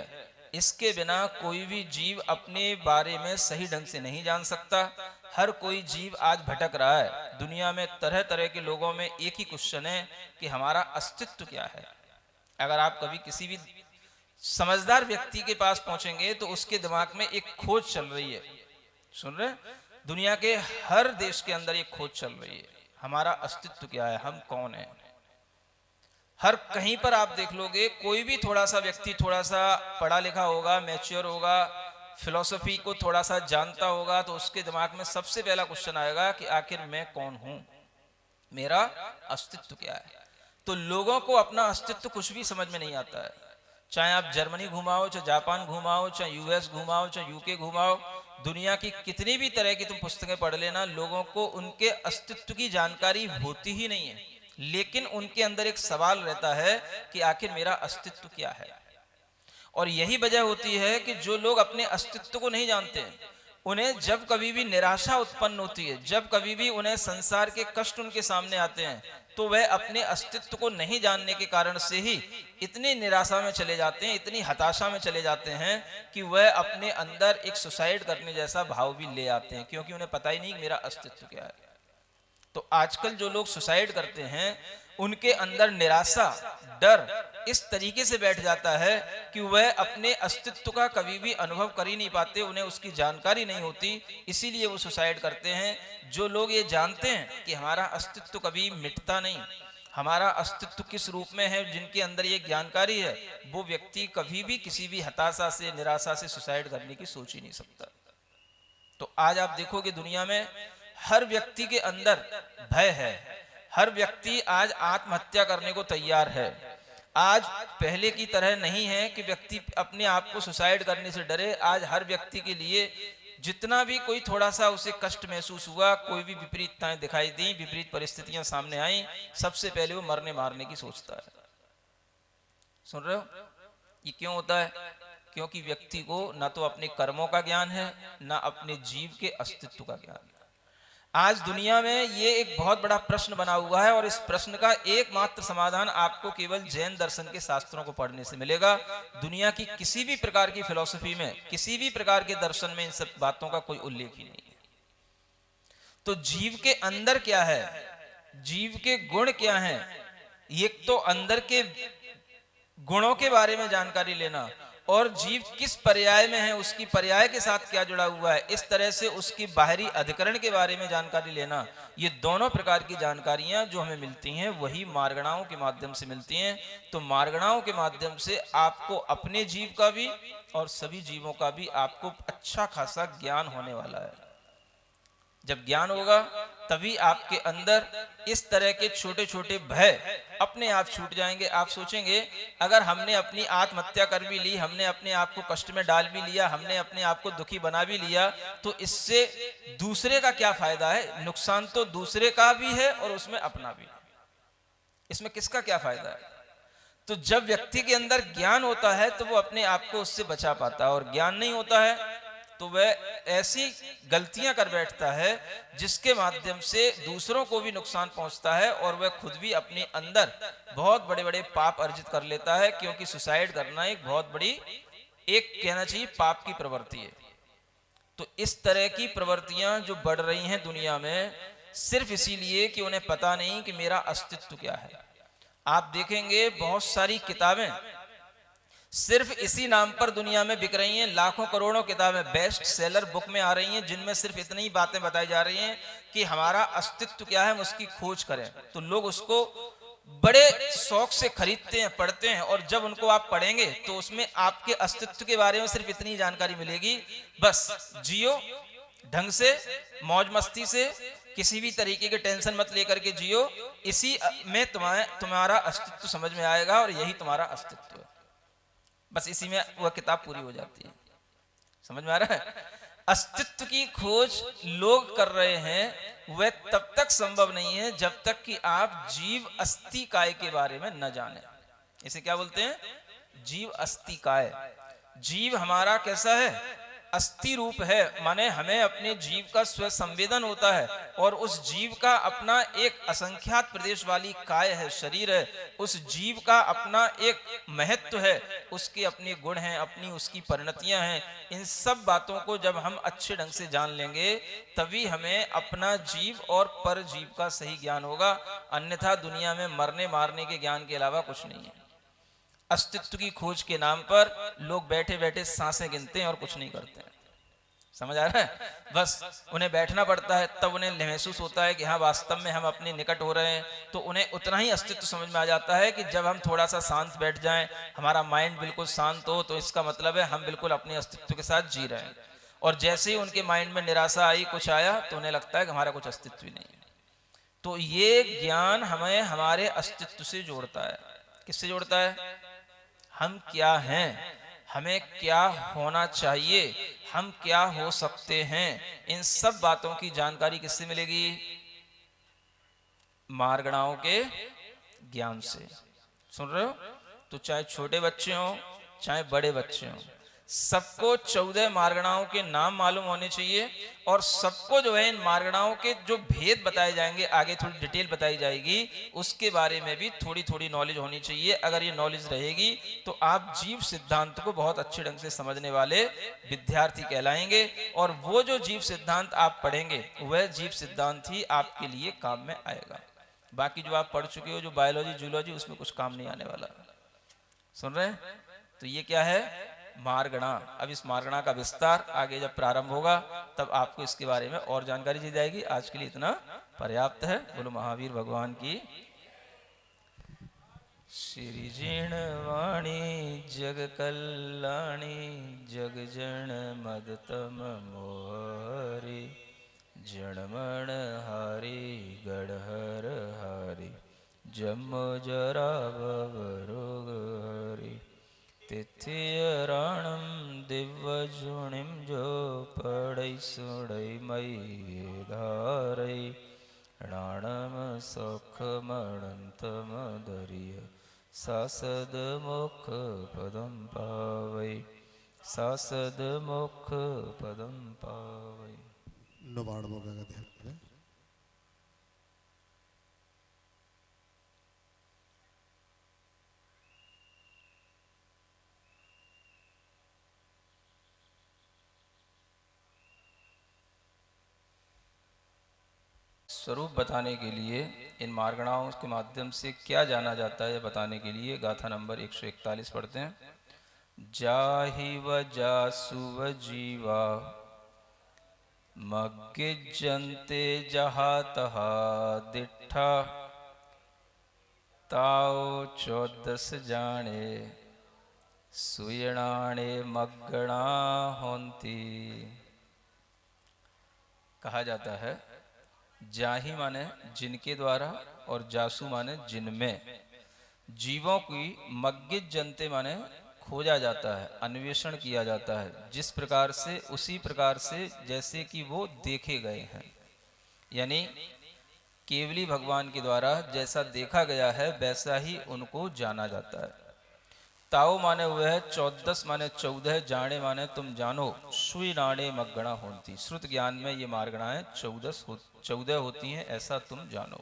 इसके बिना कोई भी जीव अपने बारे में सही ढंग से नहीं जान सकता। हर कोई जीव आज भटक रहा है। दुनिया में तरह तरह के लोगों में एक ही क्वेश्चन है कि हमारा अस्तित्व क्या है। अगर आप कभी किसी भी समझदार व्यक्ति के पास पहुंचेंगे तो उसके दिमाग में एक खोज चल रही है। सुन रहे? दुनिया के हर देश के अंदर एक खोज चल रही है, हमारा अस्तित्व क्या है, हम कौन है। हर कहीं पर आप देख लोगे, कोई भी थोड़ा सा व्यक्ति थोड़ा सा पढ़ा लिखा होगा, मैच्योर होगा, फिलॉसफी को थोड़ा सा जानता होगा, तो उसके दिमाग में सबसे पहला क्वेश्चन आएगा कि आखिर मैं कौन हूं, मेरा अस्तित्व क्या है। तो लोगों को अपना अस्तित्व कुछ भी समझ में नहीं आता है। चाहे आप जर्मनी घुमाओ, चाहे जापान घुमाओ, चाहे यूएस घुमाओ, चाहे यूके घुमाओ, दुनिया की कितनी भी तरह की तुम पुस्तकें पढ़ लेना, लोगों को उनके अस्तित्व की जानकारी होती ही नहीं है। लेकिन उनके अंदर एक सवाल रहता है कि आखिर मेरा अस्तित्व क्या है। और यही वजह होती है कि जो लोग अपने अस्तित्व को नहीं जानते हैं, उन्हें जब कभी भी निराशा उत्पन्न होती है, जब कभी भी उन्हें संसार के कष्ट उनके सामने आते हैं, तो वह अपने अस्तित्व को नहीं जानने के कारण से ही इतनी निराशा में चले जाते हैं, इतनी हताशा में चले जाते हैं कि वह अपने अंदर एक सुसाइड करने जैसा भाव भी ले आते हैं, क्योंकि उन्हें पता ही नहीं मेरा अस्तित्व क्या है। तो आजकल जो लोग सुसाइड करते हैं, उनके अंदर निराशा, डर इस तरीके से बैठ जाता है कि वह अपने अस्तित्व का कभी भी अनुभव कर ही नहीं पाते, उन्हें उसकी जानकारी नहीं होती, इसीलिए वो सुसाइड करते हैं। जो लोग ये जानते हैं कि हमारा अस्तित्व कभी मिटता नहीं, हमारा अस्तित्व किस रूप में है, जिनके अंदर ये जानकारी है, वो व्यक्ति कभी भी किसी भी हताशा से, निराशा से सुसाइड करने की सोच ही नहीं सकता। तो आज आप देखोगे दुनिया में हर व्यक्ति के अंदर भय है, हर व्यक्ति आज आत्महत्या करने को तैयार है। आज पहले की तरह नहीं है कि व्यक्ति अपने आप को सुसाइड करने से डरे। आज हर व्यक्ति के लिए जितना भी कोई थोड़ा सा उसे कष्ट महसूस हुआ, कोई भी विपरीतताएं दिखाई दी, विपरीत परिस्थितियां सामने आई, सबसे पहले वो मरने मारने की सोचता है। सुन रहे हो? ये क्यों होता है? क्योंकि व्यक्ति को ना तो अपने कर्मों का ज्ञान है, ना अपने जीव के अस्तित्व का ज्ञान है। आज दुनिया में ये एक बहुत बड़ा प्रश्न बना हुआ है, और इस प्रश्न का एकमात्र समाधान आपको केवल जैन दर्शन के शास्त्रों को पढ़ने से मिलेगा। दुनिया की किसी भी प्रकार की फिलॉसफी में, किसी भी प्रकार के दर्शन में इन सब बातों का कोई उल्लेख ही नहीं है। तो जीव के अंदर क्या है, जीव के गुण क्या हैं, एक तो अंदर के गुणों के बारे में जानकारी लेना, और जीव किस पर्याय में है, उसकी पर्याय के साथ क्या जुड़ा हुआ है, इस तरह से उसकी बाहरी अधिकरण के बारे में जानकारी लेना। ये दोनों प्रकार की जानकारियां जो हमें मिलती हैं, वही मार्गणाओं के माध्यम से मिलती हैं। तो मार्गणाओं के माध्यम से आपको अपने जीव का भी और सभी जीवों का भी आपको अच्छा खासा ज्ञान होने वाला है। जब ज्ञान होगा तभी आपके अंदर इस तरह के छोटे छोटे भय अपने आप छूट जाएंगे। आप सोचेंगे, अगर हमने अपनी आत्महत्या कर भी ली, हमने अपने आप को कष्ट में डाल भी लिया, हमने अपने आप को दुखी बना भी लिया, तो इससे दूसरे का क्या फायदा है? नुकसान तो दूसरे का भी है और उसमें अपना भी। इसमें किसका क्या फायदा है? तो जब व्यक्ति के अंदर ज्ञान होता है तो वो अपने आप को उससे बचा पाता है, और ज्ञान नहीं होता है तो वह ऐसी गलतियां कर बैठता है जिसके माध्यम से दूसरों को भी नुकसान पहुंचता है, और वह खुद भी अपने अंदर बहुत बड़े बड़े पाप अर्जित कर लेता है। क्योंकि सुसाइड करना एक बहुत बड़ी, एक कहना चाहिए पाप की प्रवृत्ति है। तो इस तरह की प्रवृत्तियां जो बढ़ रही हैं दुनिया में, सिर्फ इसीलिए कि उन्हें पता नहीं कि मेरा अस्तित्व क्या है। आप देखेंगे बहुत सारी किताबें सिर्फ इसी नाम पर दुनिया में बिक रही हैं। लाखों करोड़ों किताबें बेस्ट सेलर बुक में आ रही हैं, जिनमें सिर्फ इतनी ही बातें बताई जा रही हैं कि हमारा अस्तित्व क्या है, हम उसकी खोज करें। तो लोग उसको बड़े शौक से खरीदते हैं, पढ़ते हैं, और जब उनको आप पढ़ेंगे तो उसमें आपके अस्तित्व के बारे में सिर्फ इतनी जानकारी मिलेगी, बस जियो ढंग से, मौज मस्ती से, किसी भी तरीके के टेंशन मत लेकर के जियो, इसी में तुम्हारा अस्तित्व समझ में आएगा, और यही तुम्हारा अस्तित्व है। बस इसी में वह किताब पूरी हो जाती है। समझ में आ रहा है? अस्तित्व की खोज लोग कर रहे हैं, वह तब तक संभव नहीं है जब तक कि आप जीव अस्थि काय के बारे में न जाने। इसे क्या बोलते हैं? जीव अस्थि काय। जीव हमारा कैसा है? अस्थि रूप है, माने हमें अपने जीव का स्व संवेदन होता है, और उस जीव का अपना एक असंख्यात प्रदेश वाली काय है, शरीर है। उस जीव का अपना एक महत्व है, उसके अपने गुण हैं, अपनी उसकी परिणतियां हैं। इन सब बातों को जब हम अच्छे ढंग से जान लेंगे, तभी हमें अपना जीव और पर जीव का सही ज्ञान होगा। अन्यथा दुनिया में मरने मारने के ज्ञान के अलावा कुछ नहीं है। अस्तित्व की खोज के नाम पर लोग बैठे बैठे सांसें गिनते हैं और कुछ नहीं करते हैं। समझ आ रहा है? बस उन्हें बैठना पड़ता है, तब उन्हें महसूस होता है कि हाँ वास्तव में हम अपने निकट हो रहे हैं। तो उन्हें उतना ही अस्तित्व समझ में आ जाता है कि जब हम थोड़ा सा शांत बैठ जाएं, हमारा माइंड बिल्कुल शांत हो, तो इसका मतलब है हम बिल्कुल अपने अस्तित्व के साथ जी रहे हैं। और जैसे ही उनके माइंड में निराशा आई, कुछ आया, तो उन्हें लगता है कि हमारा कुछ अस्तित्व ही नहीं है। तो ये ज्ञान हमें हमारे अस्तित्व से जोड़ता है। किससे जोड़ता है? हम क्या हैं, हमें क्या होना चाहिए, हम क्या हो सकते हैं, इन सब बातों की जानकारी किससे मिलेगी? मार्गणाओं के ज्ञान से। सुन रहे हो? तो चाहे छोटे बच्चे हों चाहे बड़े बच्चे हों, सबको 14 मार्गणाओं के नाम मालूम होने चाहिए, और सबको जो है इन मार्गणाओं के जो भेद बताए जाएंगे, आगे थोड़ी डिटेल बताई जाएगी, उसके बारे में भी थोड़ी थोड़ी नॉलेज होनी चाहिए। अगर ये नॉलेज रहेगी तो आप जीव सिद्धांत को बहुत अच्छे ढंग से समझने वाले विद्यार्थी कहलाएंगे, और वो जो जीव सिद्धांत आप पढ़ेंगे वह जीव सिद्धांत ही आपके लिए काम में आएगा। बाकी जो आप पढ़ चुके हो, जो बायोलॉजी जूलॉजी, उसमें कुछ काम नहीं आने वाला। सुन रहे हैं? तो ये क्या है? मार्गणा। अब इस मार्गणा का विस्तार आगे जब प्रारंभ होगा तब आपको इसके बारे में और जानकारी दी जाएगी। आज के लिए इतना पर्याप्त है। बोलो महावीर भगवान की। श्री जीण वाणी जग कल्याणी, जग जन मदतम मोहरी, जनमण हारी गढ़हर हारी, जम जरा रोग हरी, तिथियराणम दिव्य जुणिम जो पड़ई सुड़ई मई धारई, राणम सौख मणंतम दरिय, सासद मुख पदम पावई, सासद मुख पदम पावई। नवाण मोगा का ध्यान करें। स्वरूप बताने के लिए इन मार्गणाओं के माध्यम से क्या जाना जाता है बताने के लिए गाथा नंबर 141 पढ़ते हैं। जाहि व जासुव जीवा, मग्गिजन्ते जहा तहा दिठा, ताओ 14 जाने, सुयणाणे मग्गणा होंती। कहा जाता है जाहि माने जिनके द्वारा, और जासु माने जिनमें, जीवों की मग्गिज जनते माने खोजा जाता है, अन्वेषण किया जाता है, जिस प्रकार से उसी प्रकार से जैसे कि वो देखे गए हैं। यानी केवली भगवान के द्वारा जैसा देखा गया है वैसा ही उनको जाना जाता है। ताओ माने हुए है 14 माने 14, जाने माने तुम जानो, सुई नाणे मग्गणा होती। श्रुत ज्ञान में ये मार्गणाएं 14 होती हैं, ऐसा तुम जानो।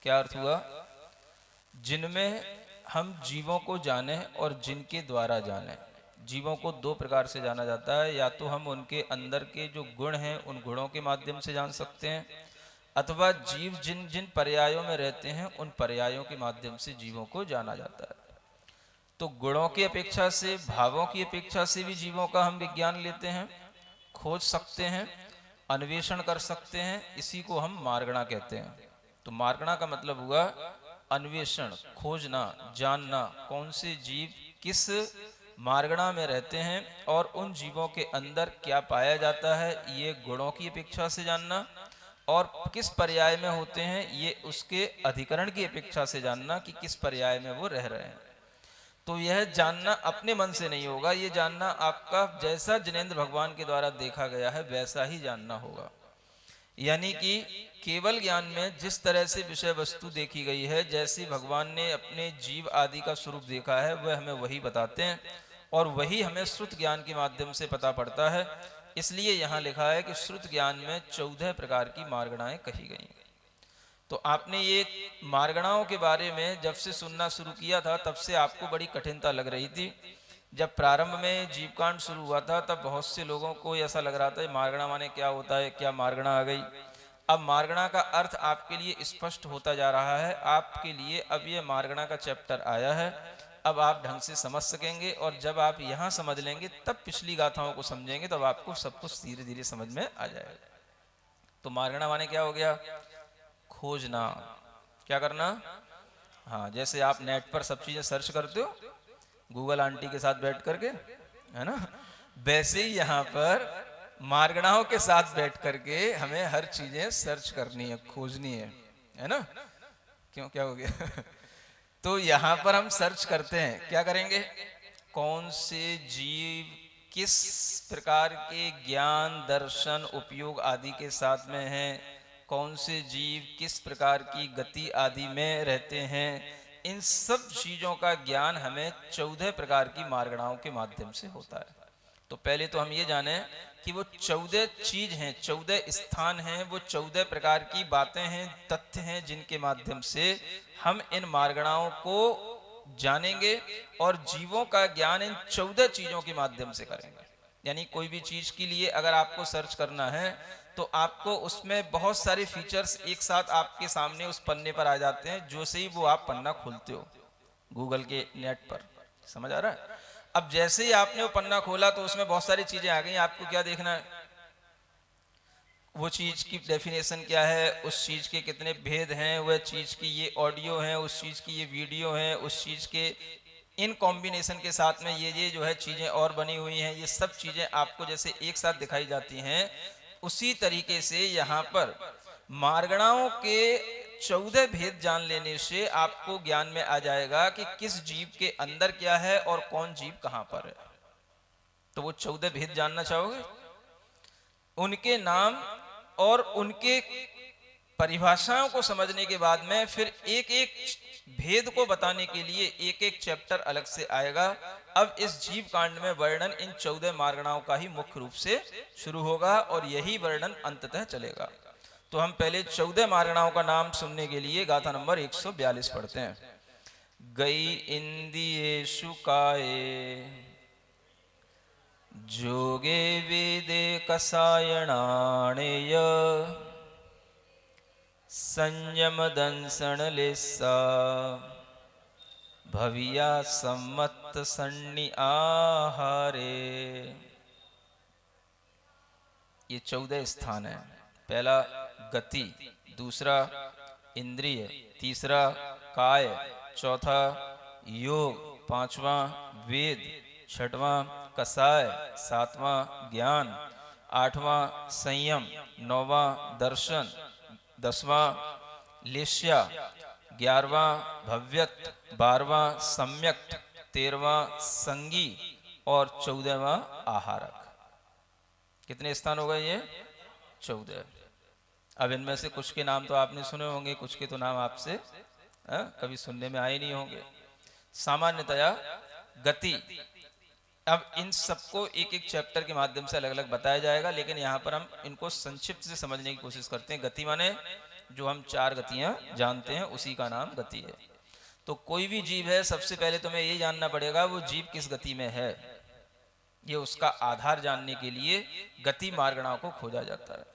क्या अर्थ हुआ? जिनमें हम जीवों को जाने और जिनके द्वारा जाने। जीवों को दो प्रकार से जाना जाता है, या तो हम उनके अंदर के जो गुण हैं उन गुणों के माध्यम से जान सकते हैं, अथवा जीव जिन जिन पर्यायों में रहते हैं उन पर्यायों के माध्यम से जीवों को जाना जाता है। तो गुणों की अपेक्षा से, भावों की अपेक्षा से भी जीवों का हम विज्ञान लेते हैं, खोज सकते हैं, अन्वेषण कर सकते हैं। इसी को हम मार्गणा कहते हैं। तो मार्गणा का मतलब हुआ अन्वेषण, खोजना, जानना, कौन से जीव किस मार्गणा में रहते हैं और उन जीवों के अंदर क्या पाया जाता है, ये गुणों की अपेक्षा से जानना, और किस पर्याय में होते हैं ये उसके अधिकरण की अपेक्षा से जानना कि किस पर्याय में वो रह रहे हैं। तो यह जानना अपने मन से नहीं होगा, ये जानना आपका जैसा जिनेंद्र भगवान के द्वारा देखा गया है वैसा ही जानना होगा। यानी कि केवल ज्ञान में जिस तरह से विषय वस्तु देखी गई है, जैसे भगवान ने अपने जीव आदि का स्वरूप देखा है, वह हमें वही बताते हैं और वही हमें श्रुत ज्ञान के माध्यम से पता पड़ता है। इसलिए यहाँ लिखा है कि श्रुत ज्ञान में 14 प्रकार की मार्गणाएं कही गई। तो आपने ये मार्गणाओं के बारे में जब से सुनना शुरू किया था तब से आपको बड़ी कठिनता लग रही थी। जब प्रारंभ में जीवकांड शुरू हुआ था तब बहुत से लोगों को ऐसा लग रहा था मार्गणा माने क्या होता है, क्या मार्गणा आ गई। अब मार्गणा का अर्थ आपके लिए स्पष्ट होता जा रहा है। आपके लिए अब ये मार्गणा का चैप्टर आया है, अब आप ढंग से समझ सकेंगे और जब आप यहाँ समझ लेंगे तब पिछली गाथाओं को समझेंगे, तब आपको सब कुछ धीरे धीरे समझ में आ जाएगा। तो मार्गणा माने क्या हो गया? खोजना। क्या करना? हाँ, जैसे आप नेट पर सब चीजें सर्च करते हो गूगल आंटी के साथ बैठ करके, है ना, वैसे ही यहाँ पर मार्गणाओं के साथ बैठ करके हमें हर चीजें सर्च करनी है, खोजनी है ना। क्यों, क्या हो गया? तो यहाँ पर हम सर्च करते हैं, क्या करेंगे? कौन से जीव किस प्रकार के ज्ञान दर्शन उपयोग आदि के साथ में हैं, कौन से जीव किस प्रकार की गति आदि में रहते हैं, इन सब चीजों का ज्ञान हमें 14 प्रकार की मार्गणाओं के माध्यम से होता है। तो पहले तो हम ये जाने कि वो 14 चीज हैं, 14 स्थान हैं, वो 14 प्रकार की बातें हैं, तथ्य हैं, जिनके माध्यम से हम इन मार्गणाओं को जानेंगे और जीवों का ज्ञान इन 14 चीजों के माध्यम से करेंगे। यानी कोई भी चीज के लिए अगर आपको सर्च करना है तो आपको उसमें बहुत सारे फीचर्स एक साथ आपके सामने उस पन्ने पर आ जाते हैं, जो से ही वो आप पन्ना खोलते हो गूगल के नेट पर। समझ आ रहा है? अब जैसे ही आपने वो पन्ना खोला तो उसमें बहुत सारी चीजें आ गई। आपको क्या देखना है? वो चीज की डेफिनेशन क्या है, उस चीज के कितने भेद हैं, वह चीज की ये ऑडियो है, उस चीज की ये वीडियो है, उस चीज के इन कॉम्बिनेशन के साथ में ये जो है चीजें और बनी हुई हैं, ये सब चीजें आपको जैसे एक साथ दिखाई जाती हैं, उसी तरीके से यहाँ पर मार्गणाओं के 14 भेद जान लेने से आपको ज्ञान में आ जाएगा कि किस जीव के अंदर क्या है और कौन जीव कहां पर है। तो वो 14 भेद जानना चाहोगे? उनके नाम और उनके परिभाषाओं को समझने के बाद में फिर एक एक भेद को बताने के लिए एक एक चैप्टर अलग से आएगा। अब इस जीव कांड में वर्णन इन 14 मार्गणाओं का ही मुख्य रूप से शुरू होगा और यही वर्णन अंततः चलेगा। तो हम पहले 14 मार्गणाओं का नाम सुनने के लिए गाथा नंबर 142 पढ़ते हैं। गई इंद्रियेषु काये जोगे वेदे कसायणाणेय संयम दंसन लेसा भविया सम्मत सन्नि आहारे। ये 14 स्थान है। पहला गति, दूसरा इंद्रिय, तीसरा काय, चौथा योग, पांचवा वेद, छठवां कसाय, सातवां ज्ञान, आठवां संयम, नौवां दर्शन, 10वां लेश्या, 11वां भव्यत, 12वां सम्यक, 13वां संगी और 14वां आहारक। कितने स्थान हो गए? ये 14। अब इनमें से कुछ के नाम तो आपने सुने होंगे, कुछ के तो नाम आपसे कभी सुनने में आए नहीं होंगे। सामान्यतया गति, अब इन सबको एक एक चैप्टर के माध्यम से अलग अलग बताया जाएगा, लेकिन यहाँ पर हम इनको संक्षिप्त से समझने की कोशिश करते हैं। गति माने जो हम 4 गतियां जानते हैं उसी का नाम गति है। तो कोई भी जीव है, सबसे पहले तुम्हें ये जानना पड़ेगा वो जीव किस गति में है। ये उसका आधार जानने के लिए गति मार्गणा को खोजा जाता है।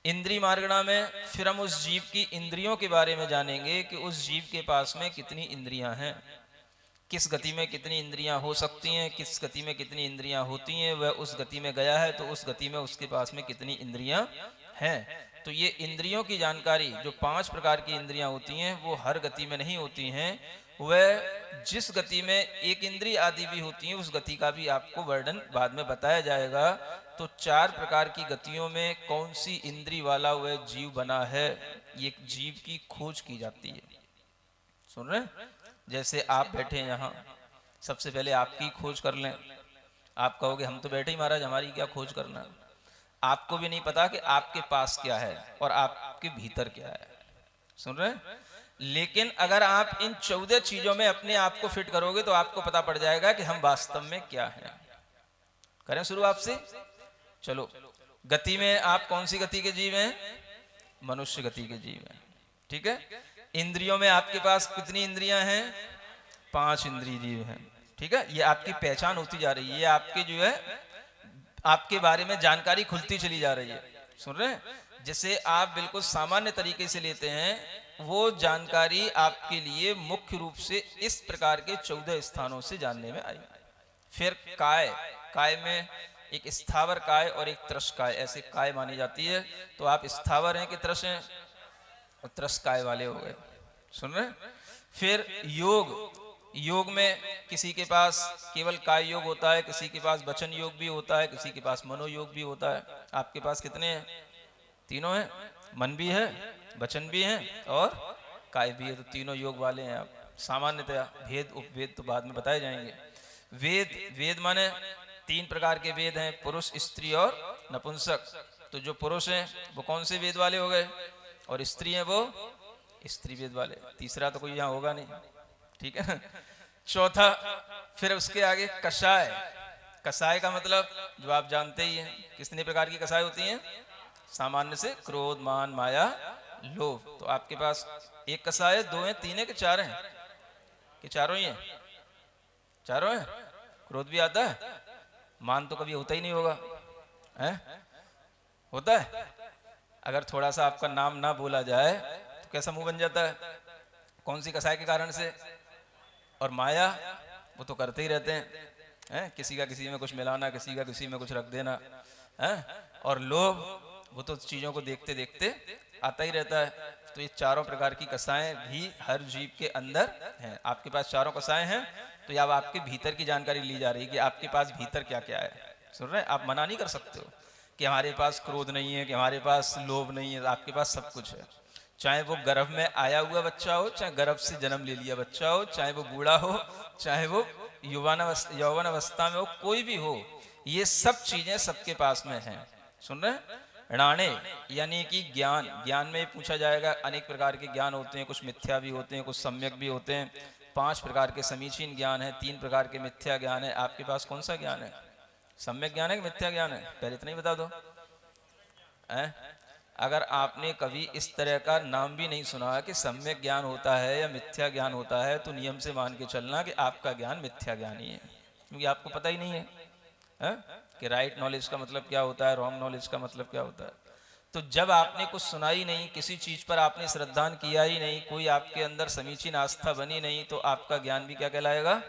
इंद्रिय मार्गणा में फिर हम उस जीव की इंद्रियों के बारे में जानेंगे कि उस जीव के पास में कितनी इंद्रियां हैं, किस गति में कितनी इंद्रियां हो सकती हैं, किस गति में कितनी इंद्रियां होती हैं, वह उस गति में गया है तो उस गति में उसके पास में कितनी इंद्रियां हैं। तो ये इंद्रियों की जानकारी, जो 5 प्रकार की इंद्रियां होती हैं, वो हर गति में नहीं होती हैं। वह जिस गति में एक इंद्रिय आदि भी होती हैं, उस गति का भी आपको वर्णन बाद में बताया जाएगा। तो 4 प्रकार की गतियों में कौन सी इंद्रिय वाला वह जीव बना है, ये जीव की खोज की जाती है। सुन रहे हैं? जैसे आप बैठे हैं यहाँ, सबसे पहले आपकी खोज कर लें। आप कहोगे हम तो बैठे ही महाराज, हमारी क्या खोज करना। आपको भी नहीं पता कि आपके पास क्या है और आपके भीतर क्या है। सुन रहे हैं? लेकिन अगर आप इन 14 चीजों में अपने आप को फिट करोगे तो आपको पता पड़ जाएगा कि हम वास्तव में क्या हैं। करें शुरू आपसे। चलो, गति में आप कौन सी गति के जीव हैं? मनुष्य गति के जीव हैं। ठीक है। इंद्रियों में आपके पास कितनी इंद्रियां हैं? 5 इंद्रिय जीव हैं। ठीक है। ये आपकी पहचान होती जा रही है, ये आपके जो है आपके बारे में जानकारी खुलती चली जा रही है। सुन रहे हैं? जिसे आप बिल्कुल सामान्य तरीके से लेते हैं, वो जानकारी आपके लिए मुख्य रूप से इस प्रकार के 14 स्थानों से जानने में आई। फिर काय, काय में एक स्थावर काय और एक त्रस काय, ऐसे काय मानी जाती है। तो आप स्थावर हैं कि त्रस हैं? और त्रस काय वाले हो गए। सुन रहे? फिर योग, योग में किसी के पास केवल काय योग होता है, किसी के पास वचन योग भी होता है, किसी के पास मनोयोग भी होता है। आपके पास कितने हैं? तीनों हैं। मन भी है, वचन भी है और काय भी है। तो तीनों योग वाले हैं आप। सामान्यतया भेद उपभेद तो बाद में बताए जाएंगे। वेद, वेद माने 3 प्रकार के वेद हैं, पुरुष, स्त्री और नपुंसक। तो जो पुरुष हैं वो कौन से वेद वाले हो गए, और स्त्री हैं वो स्त्री वेद वाले। तीसरा तो कोई यहाँ होगा नहीं। ठीक है ना। चौथा, फिर उसके आगे कषाय। कषाय का मतलब जो आप जानते ही हैं, कितने प्रकार की कषाय होती हैं? सामान्य से क्रोध, मान, माया, लोभ। तो आपके पास एक कषाय है, 2 हैं, 3 है कि 4 हैं? कि चारों ही हैं? चारों हैं। क्रोध भी आता है, मान तो कभी होता ही नहीं होगा, है? होता है? अगर थोड़ा सा आपका नाम ना बोला जाए तो कैसा मुंह बन जाता है? कौन सी कसाई के कारण से? और माया, वो तो करते ही रहते हैं, किसी का किसी में कुछ मिलाना, किसी का किसी में कुछ रख देना, है? और लोभ, वो तो चीजों को देखते देखते आता ही रहता है। तो ये चारों प्रकार की कसाएं भी हर जीव के अंदर हैं। आपके पास चारों कसाएं हैं। तो ये अब आपके भीतर की जानकारी ली जा रही है कि आपके पास भीतर क्या क्या है। सुन रहे हैं? आप मना नहीं कर सकते हो कि हमारे पास क्रोध नहीं है, कि हमारे पास लोभ नहीं है। आपके पास सब कुछ है। चाहे वो गर्भ में आया हुआ बच्चा हो, चाहे गर्भ से जन्म ले लिया बच्चा हो, चाहे वो बूढ़ा हो, चाहे वो यौवन अवस्था में हो, कोई भी हो, ये सब चीजें सबके पास में हैं। सुन रहे हैं? णाणे यानी कि ज्ञान, ज्ञान में पूछा जाएगा। अनेक प्रकार के ज्ञान होते हैं, कुछ मिथ्या भी होते हैं, कुछ सम्यक भी होते हैं। 5 प्रकार के समीचीन ज्ञान है, 3 प्रकार के मिथ्या ज्ञान है। आपके पास कौन सा ज्ञान है? सम्यक ज्ञान है कि मिथ्या ज्ञान है? पहले इतना ही बता दो। अगर आपने कभी इस तरह का नाम भी नहीं सुना कि सम्यक ज्ञान होता है या मिथ्या ज्ञान होता है, तो नियम से मान के चलना कि आपका ज्ञान मिथ्या ज्ञान ही है, क्योंकि आपको पता ही नहीं है कि राइट नॉलेज का मतलब क्या होता है, रॉन्ग नॉलेज का मतलब क्या होता है। तो जब आपने कुछ सुना ही नहीं, किसी चीज पर आपने श्रद्धान किया ही नहीं, कोई आपके अंदर समीचीन आस्था बनी नहीं, तो आपका ज्ञान भी क्या कहलाएगा?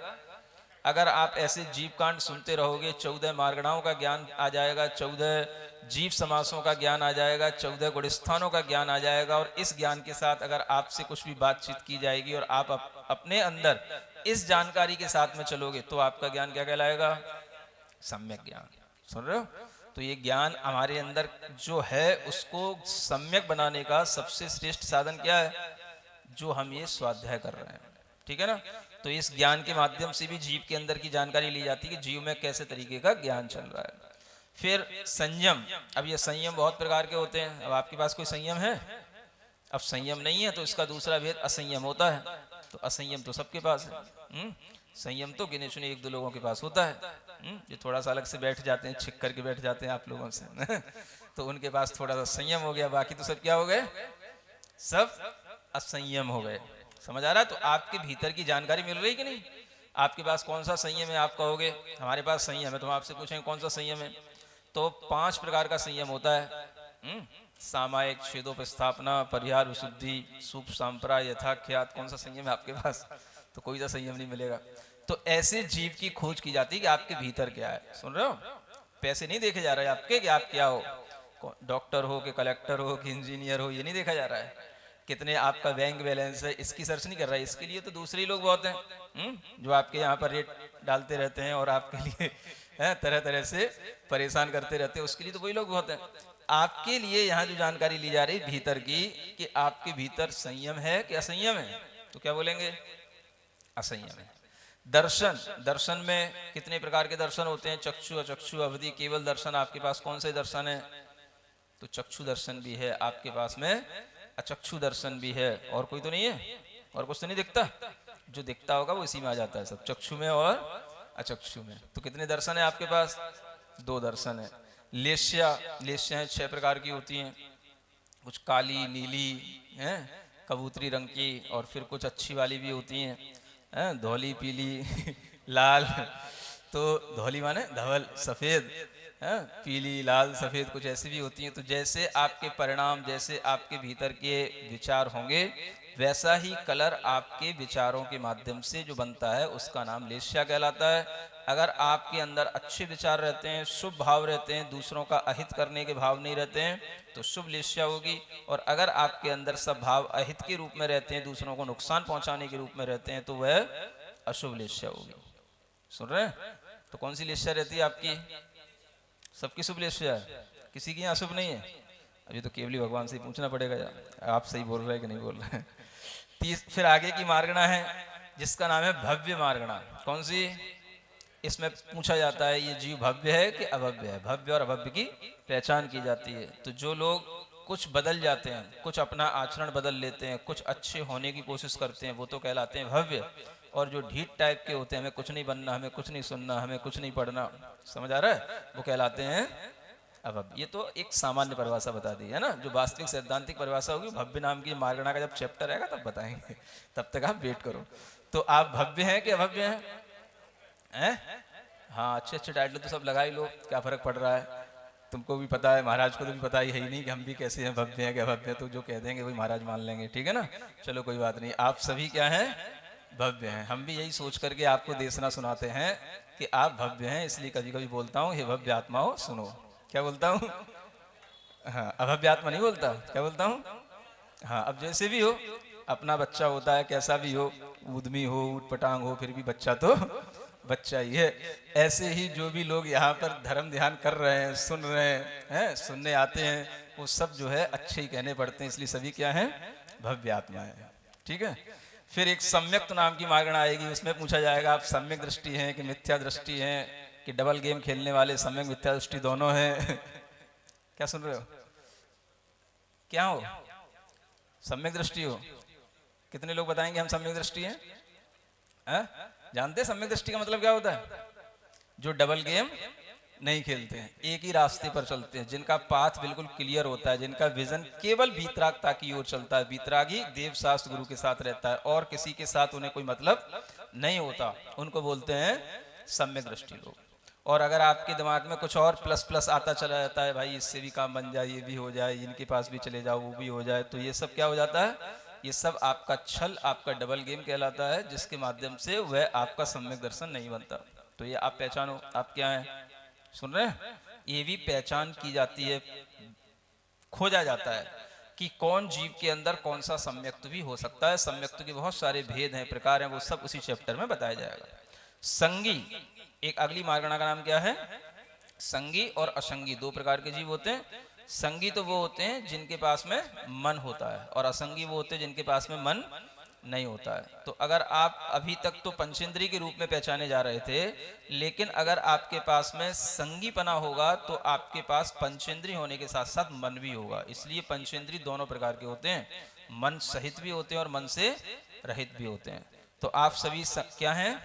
अगर आप ऐसे जीव कांड सुनते रहोगे, 14 मार्गणाओं का ज्ञान आ जाएगा, 14 जीव समासों का ज्ञान आ जाएगा, 14 गुणस्थानों का ज्ञान आ जाएगा। और इस ज्ञान के साथ अगर आपसे कुछ भी बातचीत की जाएगी और आप अपने अंदर इस जानकारी के साथ में चलोगे, तो आपका ज्ञान क्या कहलाएगा? सम्यक ज्ञान। सुन रहे हो? तो ये ज्ञान हमारे अंदर जो है, उसको सम्यक बनाने का सबसे श्रेष्ठ साधन क्या है? जो हम ये स्वाध्याय कर रहे हैं। ठीक है ना। तो इस ज्ञान के माध्यम से भी जीव के अंदर की जानकारी ली जाती है कि जीव में कैसे तरीके का ज्ञान चल रहा है। फिर संयम। अब ये संयम बहुत प्रकार के होते हैं। अब आपके पास कोई संयम है? अब संयम नहीं है तो इसका दूसरा भेद असंयम होता है। तो असंयम तो सबके पास है। संयम तो गिने चुने 1-2 लोगों के पास होता है। ये थोड़ा सा अलग से बैठ जाते हैं, छिक करके बैठ जाते हैं आप लोगों से तो उनके पास थोड़ा सा संयम हो गया, बाकी तो सब क्या हो गए? सब असंयम हो गए। समझ आ रहा है? तो आपके भीतर की जानकारी मिल रही कि नहीं? आपके पास कौन सा संयम है? आप कहोगे हमारे पास संयम है, तो हम आपसे पूछेंगे कौन सा संयम है? तो 5 प्रकार का संयम होता है। सामायिक, छेदोपस्थापना, परिहार, विशुद्धि, सूक्ष्म, सांप्राय, यथाख्यात। कौन सा संयम है आपके पास? तो कोई सा संयम नहीं मिलेगा। तो ऐसे जीव की खोज की जाती है कि आपके भीतर क्या है। सुन रहे हो? पैसे नहीं देखे जा रहे हैं आपके कि आप क्या हो, डॉक्टर हो कि कलेक्टर हो कि इंजीनियर हो, ये नहीं देखा जा रहा है। कितने आपका बैंक बैलेंस है, इसकी सर्च नहीं कर रहा है। इसके लिए तो दूसरे लोग बहुत हैं जो आपके यहाँ पर रेट डालते रहते हैं और आपके लिए तरह तरह से परेशान करते रहते हैं। उसके लिए तो वही लोग बहुत हैं। आपके लिए यहाँ जो जानकारी ली जा रही भीतर की, कि आपके भीतर संयम है कि असंयम है, तो क्या बोलेंगे? असंयम है। दर्शन, दर्शन में कितने प्रकार के दर्शन होते हैं? चक्षु, अचक्षु, अवधि, केवल दर्शन। आपके पास कौन से दर्शन है? तो चक्षु दर्शन भी है आपके पास में, अचक्षु दर्शन भी है। और कोई तो नहीं है? और कुछ तो नहीं दिखता? जो दिखता होगा वो इसी में आ जाता है, सब चक्षु में और अचक्षु में। तो कितने दर्शन है आपके पास? 2 दर्शन है। लेश्या, लेश्या 6 प्रकार की होती हैं, कुछ काली, नीली हैं, कबूतरी रंग की, और फिर कुछ अच्छी वाली भी होती हैं, धौली, पीली लाल। तो धौली माने धवल, सफेद, पीली, लाल, सफेद, कुछ ऐसी भी होती हैं। तो जैसे आपके परिणाम, जैसे आपके भीतर के विचार होंगे, वैसा ही कलर आपके विचारों के माध्यम से जो बनता है उसका नाम लेश्या कहलाता है। अगर आपके अंदर अच्छे विचार रहते हैं, शुभ भाव रहते हैं, दूसरों का अहित करने के भाव नहीं रहते हैं, तो शुभ लेश्या होगी। और अगर आपके अंदर सब भाव अहित के रूप में रहते हैं, दूसरों को नुकसान पहुंचाने के रूप में रहते हैं, तो वह अशुभ लेश्या होगी। सुन रहे हैं? तो कौन सी लेश्या रहती है आपकी? सबकी शुभ लेश्या है, किसी की यहाँ अशुभ नहीं है? अभी तो केवली भगवान से ही पूछना पड़ेगा यार, आप सही बोल रहे हैं कि नहीं बोल रहे हैं। फिर आगे की मार्गणा है जिसका नाम है भव्य मार्गणा। कौन सी? इसमें पूछा जाता है ये जीव भव्य है कि अभव्य है, भव्य और अभव्य की पहचान की जाती है। तो जो लोग कुछ बदल जाते हैं, कुछ अपना आचरण बदल लेते हैं, कुछ अच्छे होने की कोशिश करते हैं, वो तो कहलाते हैं भव्य। और जो ढीठ टाइप के होते हैं, हमें कुछ नहीं बनना, हमें कुछ नहीं सुनना, हमें कुछ नहीं पढ़ना, समझ आ रहा है, वो कहलाते हैं अभव्य। ये तो एक सामान्य परिभाषा बता दी है ना, जो वास्तविक सैद्धांतिक परिभाषा होगी भव्य नाम की मार्गणा का जब चैप्टर आएगा तब बताएंगे, तब तक आप वेट करो। तो आप भव्य हैं कि अभव्य हैं? हाँ, अच्छे अच्छे टाइटल तो सब लगा ही लो, क्या फर्क पड़ रहा है? तुमको भी पता है, महाराज को तो भी पता ही है ही नहीं कि हम भी कैसे हैं, भव्य हैं कि अभव्य हैं। तो जो कह देंगे वही महाराज मान लेंगे, ठीक है ना? चलो कोई बात नहीं, आप सभी क्या हैं? भव्य हैं। हम भी यही सोच करके आपको देशना सुनाते हैं कि आप भव्य हैं, इसलिए कभी कभी बोलता हूँ हे भव्य आत्माओं सुनो। क्या बोलता हूँ? हाँ, अभव्य आत्मा नहीं बोलता, क्या बोलता हूँ? हाँ, अब जैसे भी हो, अपना बच्चा होता है, कैसा भी हो, ऊदमी हो, ऊटपटांग हो, फिर भी बच्चा तो बच्चा ही है। ऐसे ही जो भी लोग यहाँ पर धर्म ध्यान कर रहे हैं, सुन रहे हैं, सुनने आते हैं, वो सब जो है अच्छे ही कहने पड़ते हैं, इसलिए सभी क्या हैं? भव्य आत्मा है, ठीक है। फिर एक सम्यक्त नाम की मार्गणा आएगी, उसमें पूछा जाएगा आप सम्यक दृष्टि हैं कि मिथ्या दृष्टि हैं, कि डबल गेम खेलने वाले सम्यक मिथ्या दृष्टि दोनों हैं। क्या सुन रहे हो? क्या हो? सम्यक दृष्टि हो? कितने लोग बताएंगे हम सम्यक दृष्टि हैं? जानते हैं सम्यक दृष्टि का मतलब क्या होता है? जो डबल गेम नहीं खेलते हैं, एक ही रास्ते पर चलते हैं, जिनका पाथ बिल्कुल क्लियर होता है, जिनका विजन केवल वीतरागता की ओर चलता है, वीतरागी देव शास्त्र गुरु के साथ रहता है और किसी के साथ उन्हें कोई मतलब नहीं होता, उनको बोलते हैं सम्यक दृष्टि लोग। और अगर आपके दिमाग में कुछ और प्लस प्लस आता चला जाता है, भाई इससे भी काम बन जाए, ये भी हो जाए, इनके पास भी चले जाओ, वो भी हो जाए, तो ये सब क्या हो जाता है? ये सब आपका छल, आपका डबल गेम कहलाता है, जिसके माध्यम से वह आपका सम्यक दर्शन नहीं बनता। तो ये आप पहचानो, आप क्या हैं? सुन रहे हैं? ये भी पहचान की जाती है, खोजा जाता है कि कौन जीव के अंदर कौन सा सम्यक्त भी हो सकता है। सम्यक्त के बहुत सारे भेद हैं, प्रकार हैं, वो सब उसी चैप्टर में बताया जाएगा। संगी, एक अगली मार्गणा का नाम क्या है? संगी और असंगी, 2 प्रकार के जीव होते हैं। संगी तो वो होते हैं जिनके पास में मन होता है, और असंगी वो होते हैं जिनके पास में मन नहीं होता है। तो अगर आप अभी तक तो पंचेंद्री के रूप में पहचाने जा रहे थे, लेकिन अगर आपके पास में संगीपना होगा तो आपके पास पंचेंद्री होने के साथ साथ मन भी होगा। इसलिए पंचेंद्री दोनों प्रकार के होते हैं, मन सहित भी होते हैं और मन से रहित भी होते हैं। तो आप सभी क्या हैं?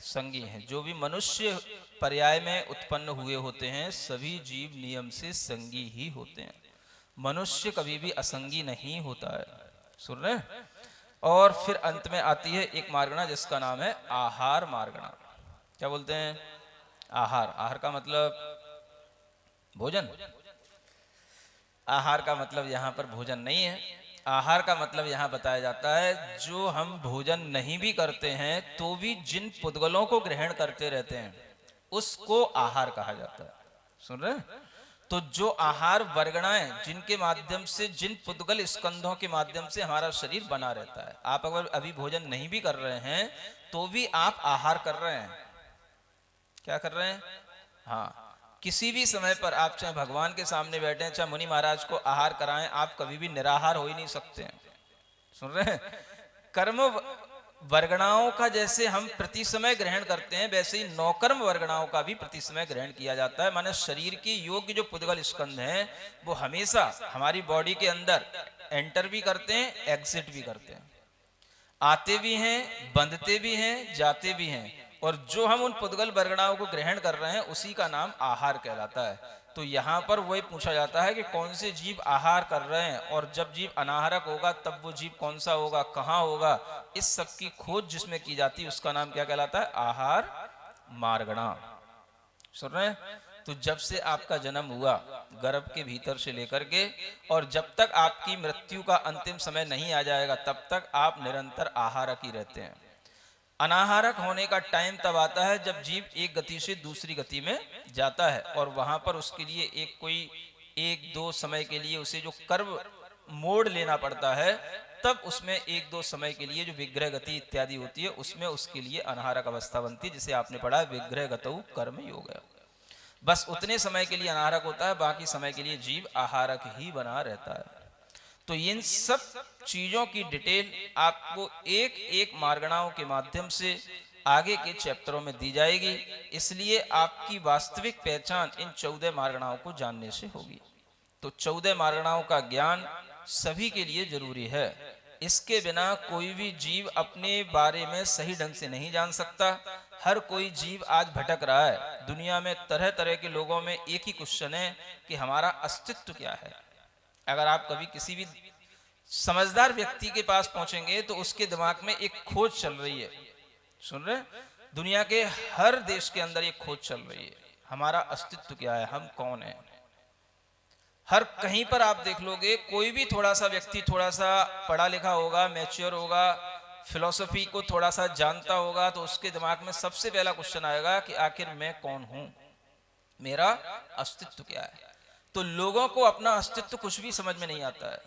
संगी हैं। जो भी मनुष्य पर्याय में उत्पन्न हुए होते हैं, सभी जीव नियम से संगी ही होते हैं। मनुष्य कभी भी असंगी नहीं होता है। सुन रहे हैं? और फिर अंत में आती है एक मार्गणा जिसका नाम है आहार मार्गणा। क्या बोलते हैं? आहार। आहार का मतलब भोजन। आहार का मतलब यहाँ पर भोजन नहीं है। आहार का मतलब यहाँ बताया जाता है, जो हम भोजन नहीं भी करते हैं तो भी जिन पुद्गलों को ग्रहण करते रहते हैं उसको आहार कहा जाता है। सुन रहे हैं? तो जो आहार वर्गणाएं, जिनके माध्यम से, जिन पुद्गल स्कंधों के माध्यम से हमारा शरीर बना रहता है, आप अगर अभी भोजन नहीं भी कर रहे हैं तो भी आप आहार कर रहे हैं। क्या कर रहे हैं? हाँ, किसी भी समय पर आप चाहे भगवान के सामने बैठे हैं, चाहे मुनि महाराज को आहार कराएं, आप कभी भी निराहार हो ही नहीं सकते हैं। सुन रहे हैं? कर्म वर्गणाओं का जैसे हम प्रति समय ग्रहण करते हैं, वैसे ही नौकर्म वर्गणाओं का भी प्रति समय ग्रहण किया जाता है। माने शरीर की योग्य जो पुद्गल स्कंध हैं वो हमेशा हमारी बॉडी के अंदर एंटर भी करते हैं, एग्जिट भी करते हैं, आते भी हैं, बंधते भी हैं, जाते भी हैं। और जो हम उन पुद्गल वर्गणाओं को ग्रहण कर रहे हैं उसी का नाम आहार कहलाता है। तो यहाँ पर वही पूछा जाता है कि कौन से जीव आहार कर रहे हैं, और जब जीव अनाहारक होगा तब वो जीव कौन सा होगा, कहाँ होगा, इस सब की खोज जिसमें की जाती है उसका नाम क्या कहलाता है, आहार मार्गणा। सुन रहे हैं? तो जब से आपका जन्म हुआ गर्भ के भीतर से लेकर के, और जब तक आपकी मृत्यु का अंतिम समय नहीं आ जाएगा तब तक आप निरंतर आहारक ही रहते हैं। अनाहारक होने का टाइम तब आता है जब जीव एक गति से दूसरी गति में जाता है, और वहां पर उसके लिए एक दो समय के लिए उसे जो कर्म मोड़ लेना पड़ता है, तब उसमें एक दो समय के लिए जो विग्रह गति इत्यादि होती है उसमें उसके लिए अनाहारक अवस्था बनती है, जिसे आपने पढ़ा विग्रह गतौ कर्म योग। बस उतने समय के लिए अनाहारक होता है, बाकी समय के लिए जीव आहारक ही बना रहता है। तो इन सब चीजों की डिटेल आपको एक एक मार्गणाओं के माध्यम से आगे के चैप्टरों में दी जाएगी, इसलिए आपकी वास्तविक पहचान इन 14 मार्गणाओं को जानने से होगी। तो 14 मार्गणाओं का ज्ञान सभी के लिए जरूरी है। इसके बिना कोई भी जीव अपने बारे में सही ढंग से नहीं जान सकता। हर कोई जीव आज भटक रहा है दुनिया में। तरह तरह के लोगों में एक ही क्वेश्चन है कि हमारा अस्तित्व क्या है। अगर आप कभी किसी भी समझदार व्यक्ति के पास पहुंचेंगे तो उसके दिमाग में एक खोज चल रही है। सुन रहे? दुनिया के हर देश के अंदर एक खोज चल रही है, हमारा अस्तित्व क्या है, हम कौन है। हर कहीं पर आप देख लोगे, कोई भी थोड़ा सा व्यक्ति थोड़ा सा पढ़ा लिखा होगा, मैच्योर होगा, फिलॉसफी को थोड़ा सा जानता होगा, तो उसके दिमाग में सबसे पहला क्वेश्चन आएगा कि आखिर मैं कौन हूं, मेरा अस्तित्व क्या है। तो लोगों को अपना अस्तित्व कुछ भी समझ में नहीं आता है।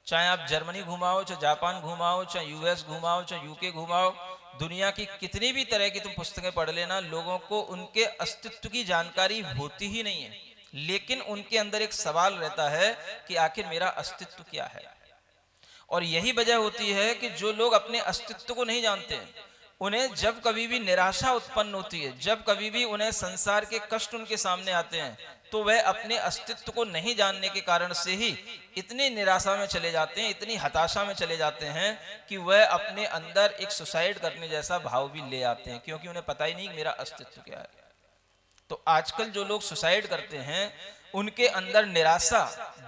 चाहे आप जर्मनी घुमाओ, चाहे जापान घुमाओ, चाहे यूएस घुमाओ, चाहे यूके घुमाओ, दुनिया की कितनी भी तरह की तुम पुस्तकें पढ़ लेना, लोगों को उनके अस्तित्व की जानकारी होती ही नहीं है। लेकिन उनके अंदर एक सवाल रहता है कि आखिर मेरा अस्तित्व क्या है। और यही वजह होती है कि जो लोग अपने अस्तित्व को नहीं जानते हैं, उन्हें जब कभी भी निराशा उत्पन्न होती है, जब कभी भी उन्हें संसार के कष्ट उनके सामने आते हैं, तो वह अपने अस्तित्व को नहीं जानने के कारण से ही इतनी निराशा में चले जाते हैं, इतनी हताशा में चले जाते हैं कि वह अपने अंदर एक सुसाइड करने जैसा भाव भी ले आते हैं, क्योंकि उन्हें पता ही नहीं मेरा अस्तित्व क्या है। तो आजकल जो लोग सुसाइड करते हैं उनके अंदर निराशा,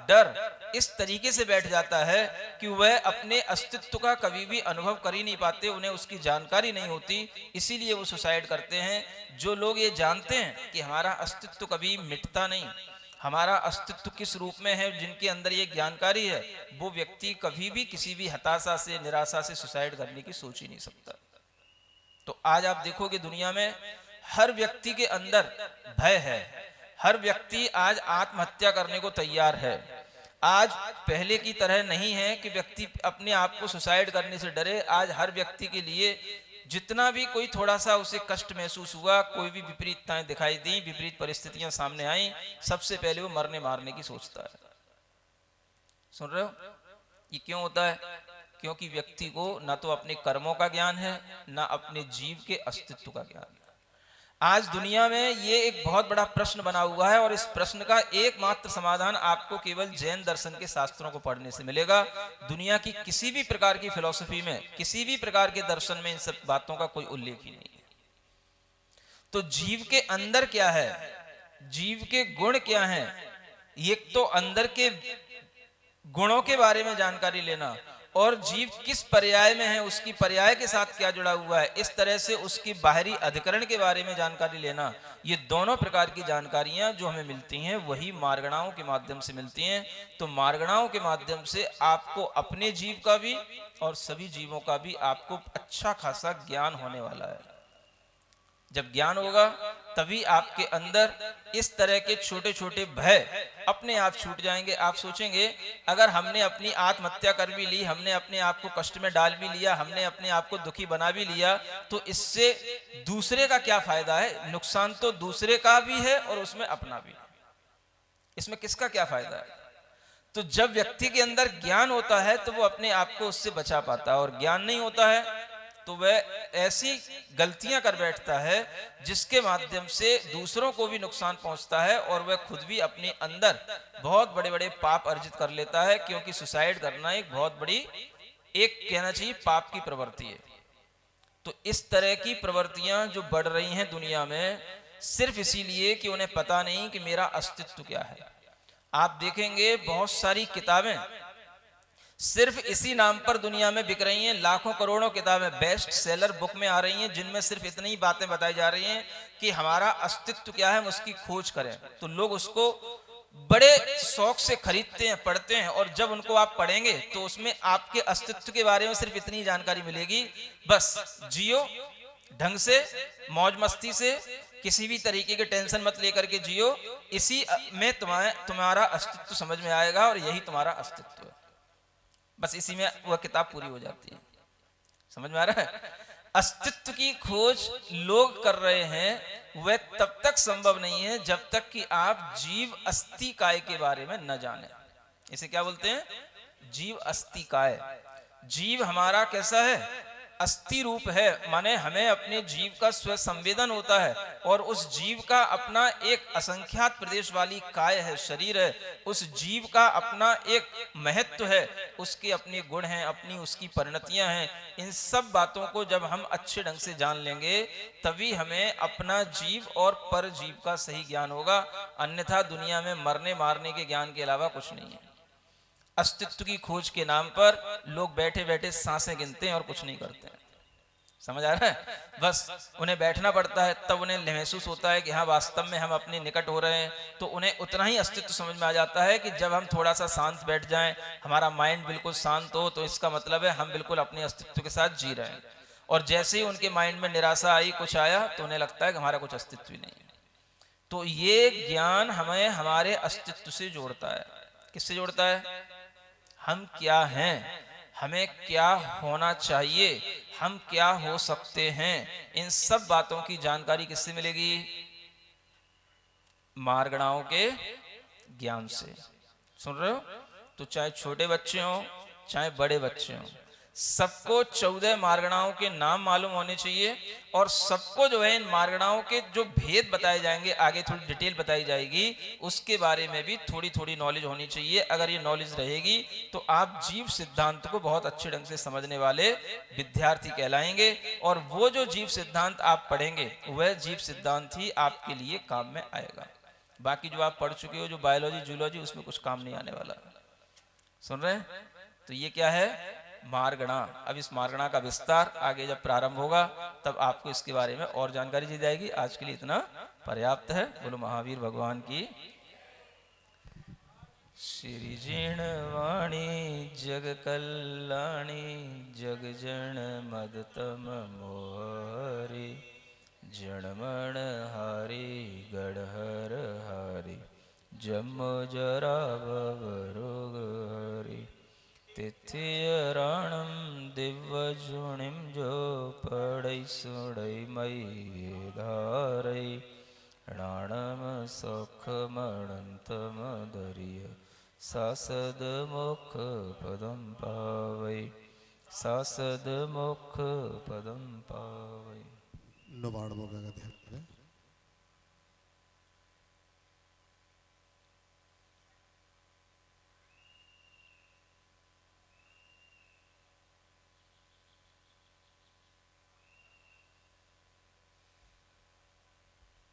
डर इस तरीके से बैठ जाता है कि वह अपने अस्तित्व का कभी भी अनुभव कर ही नहीं पाते, उन्हें उसकी जानकारी नहीं होती, इसीलिए वो सुसाइड करते हैं। जो लोग ये जानते हैं कि हमारा अस्तित्व कभी मिटता नहीं, हमारा अस्तित्व किस रूप में है, जिनके अंदर ये जानकारी है, वो व्यक्ति कभी भी किसी भी हताशा से, निराशा से सुसाइड करने की सोच ही नहीं सकता। तो आज आप देखोगे दुनिया में हर व्यक्ति के अंदर भय है, हर व्यक्ति आज आत्महत्या करने को तैयार है। आज पहले की तरह नहीं है कि व्यक्ति अपने आप को सुसाइड करने से डरे। आज हर व्यक्ति के लिए जितना भी कोई थोड़ा सा उसे कष्ट महसूस हुआ, कोई भी विपरीतताएं दिखाई दी, विपरीत परिस्थितियां सामने आई, सबसे पहले वो मरने मारने की सोचता है। सुन रहे हो? ये क्यों होता है? क्योंकि व्यक्ति को ना तो अपने कर्मों का ज्ञान है, ना अपने जीव के अस्तित्व का ज्ञान है। आज दुनिया में ये एक बहुत बड़ा प्रश्न बना हुआ है, और इस प्रश्न का एकमात्र समाधान आपको केवल जैन दर्शन के शास्त्रों को पढ़ने से मिलेगा। दुनिया की किसी भी प्रकार की फिलॉसफी में, किसी भी प्रकार के दर्शन में इन सब बातों का कोई उल्लेख ही नहीं है। तो जीव के अंदर क्या है, जीव के गुण क्या हैं, एक तो अंदर के गुणों के बारे में जानकारी लेना, और जीव किस पर्याय में है, उसकी पर्याय के साथ क्या जुड़ा हुआ है, इस तरह से उसकी बाहरी अधिकरण के बारे में जानकारी लेना। ये दोनों प्रकार की जानकारियां जो हमें मिलती हैं वही मार्गणाओं के माध्यम से मिलती हैं। तो मार्गणाओं के माध्यम से आपको अपने जीव का भी और सभी जीवों का भी आपको अच्छा खासा ज्ञान होने वाला है। जब ज्ञान होगा तभी आपके अंदर इस तरह के छोटे छोटे भय अपने आप छूट जाएंगे। आप सोचेंगे अगर हमने अपनी आत्महत्या कर भी ली, हमने अपने आप को कष्ट में डाल भी लिया, हमने अपने आप को दुखी बना भी लिया, तो इससे दूसरे का क्या फायदा है? नुकसान तो दूसरे का भी है और उसमें अपना भी। इसमें किसका क्या फायदा है? तो जब व्यक्ति के अंदर ज्ञान होता है तो वो अपने आप को उससे बचा पाता है, और ज्ञान नहीं होता है तो वह ऐसी गलतियां कर बैठता है जिसके माध्यम से दूसरों को भी नुकसान पहुंचता है और वह खुद भी अपने अंदर बहुत बड़े बड़े पाप अर्जित कर लेता है, क्योंकि सुसाइड करना एक बहुत बड़ी, एक कहना चाहिए पाप की प्रवृत्ति है। तो इस तरह की प्रवृत्तियां जो बढ़ रही हैं दुनिया में, सिर्फ इसीलिए कि उन्हें पता नहीं कि मेरा अस्तित्व क्या है। आप देखेंगे बहुत सारी किताबें सिर्फ इसी नाम पर दुनिया में बिक रही हैं, लाखों करोड़ों किताबें बेस्ट सेलर बुक में आ रही हैं, जिनमें सिर्फ इतनी ही बातें बताई जा रही हैं कि हमारा अस्तित्व क्या है, हम उसकी खोज करें। तो लोग उसको बड़े शौक से खरीदते हैं, पढ़ते हैं, और जब उनको आप पढ़ेंगे तो उसमें आपके अस्तित्व के बारे में सिर्फ इतनी जानकारी मिलेगी, बस जियो ढंग से, मौज मस्ती से, किसी भी तरीके के टेंशन मत लेकर के जियो, इसी में तुम्हारा अस्तित्व समझ में आएगा और यही तुम्हारा अस्तित्व है। बस इसी में वह किताब पूरी हो जाती है। समझ में आ रहा है? अस्तित्व की खोज लोग कर रहे हैं, वह तब तक संभव नहीं है जब तक कि आप जीव अस्तिकाय के बारे में न जाने। इसे क्या बोलते हैं? जीव अस्तिकाय। जीव हमारा कैसा है? अस्थि रूप है, माने हमें अपने जीव का स्व संवेदन होता है, और उस जीव का अपना एक असंख्यात प्रदेश वाली काय है, शरीर है। उस जीव का अपना एक महत्व है, उसके अपने गुण हैं, अपनी उसकी परिणतियां हैं। इन सब बातों को जब हम अच्छे ढंग से जान लेंगे तभी हमें अपना जीव और पर जीव का सही ज्ञान होगा, अन्यथा दुनिया में मरने मारने के ज्ञान के अलावा कुछ नहीं है। अस्तित्व की खोज के नाम पर लोग बैठे बैठे सांसें गिनते हैं और कुछ नहीं करते हैं। समझ आ रहा है? बस उन्हें बैठना पड़ता है, तब उन्हें महसूस होता है कि हाँ वास्तव में हम अपने निकट हो रहे हैं, तो उन्हें उतना ही अस्तित्व समझ में आ जाता है कि जब हम थोड़ा सा शांत बैठ जाएं, हमारा माइंड बिल्कुल शांत हो, तो इसका मतलब है हम बिल्कुल अपने अस्तित्व के साथ जी रहे हैं। और जैसे ही उनके माइंड में निराशा आई, कुछ आया, तो उन्हें लगता है कि हमारा कुछ अस्तित्व ही नहीं है। तो ये ज्ञान हमें हमारे अस्तित्व से जोड़ता है। किससे जोड़ता है? हम क्या हैं, हमें क्या होना चाहिए, हम क्या हो सकते हैं, इन सब बातों की जानकारी किससे मिलेगी? मार्गणाओं के ज्ञान से। सुन रहे हो? तो चाहे छोटे बच्चे हों चाहे बड़े बच्चे हों, सबको 14 मार्गणाओं के नाम मालूम होने चाहिए, और सबको जो है इन मार्गणाओं के जो भेद बताए जाएंगे, आगे थोड़ी डिटेल बताई जाएगी, उसके बारे में भी थोड़ी थोड़ी नॉलेज होनी चाहिए। अगर ये नॉलेज रहेगी तो आप जीव सिद्धांत को बहुत अच्छे ढंग से समझने वाले विद्यार्थी कहलाएंगे, और वो जो जीव सिद्धांत आप पढ़ेंगे वह जीव सिद्धांत ही आपके लिए काम में आएगा। बाकी जो आप पढ़ चुके हो, जो बायोलॉजी जूलॉजी, उसमें कुछ काम नहीं आने वाला। सुन रहे हैं? तो ये क्या है? मार्गणा। अब इस मार्गणा का विस्तार आगे जब प्रारंभ होगा तब आपको इसके बारे में और जानकारी दी जाएगी। आज के लिए इतना पर्याप्त है। बोलो महावीर भगवान की। श्री जीण वाणी जग कल्याणी, जग जन मदतम मोहरी, जनमण हारी गढ़हर हारी, जम जरा भव रोग हरी, तिथियराणम दिव्य जुणिम जो पड़ई सुड़ई मई धारई, राणम सौख मणंतम दरिय, सासद मोक्ष पदम पावई, सासद मोक्ष पदम पावई। नवाड़ मोगा का ध्यान करें।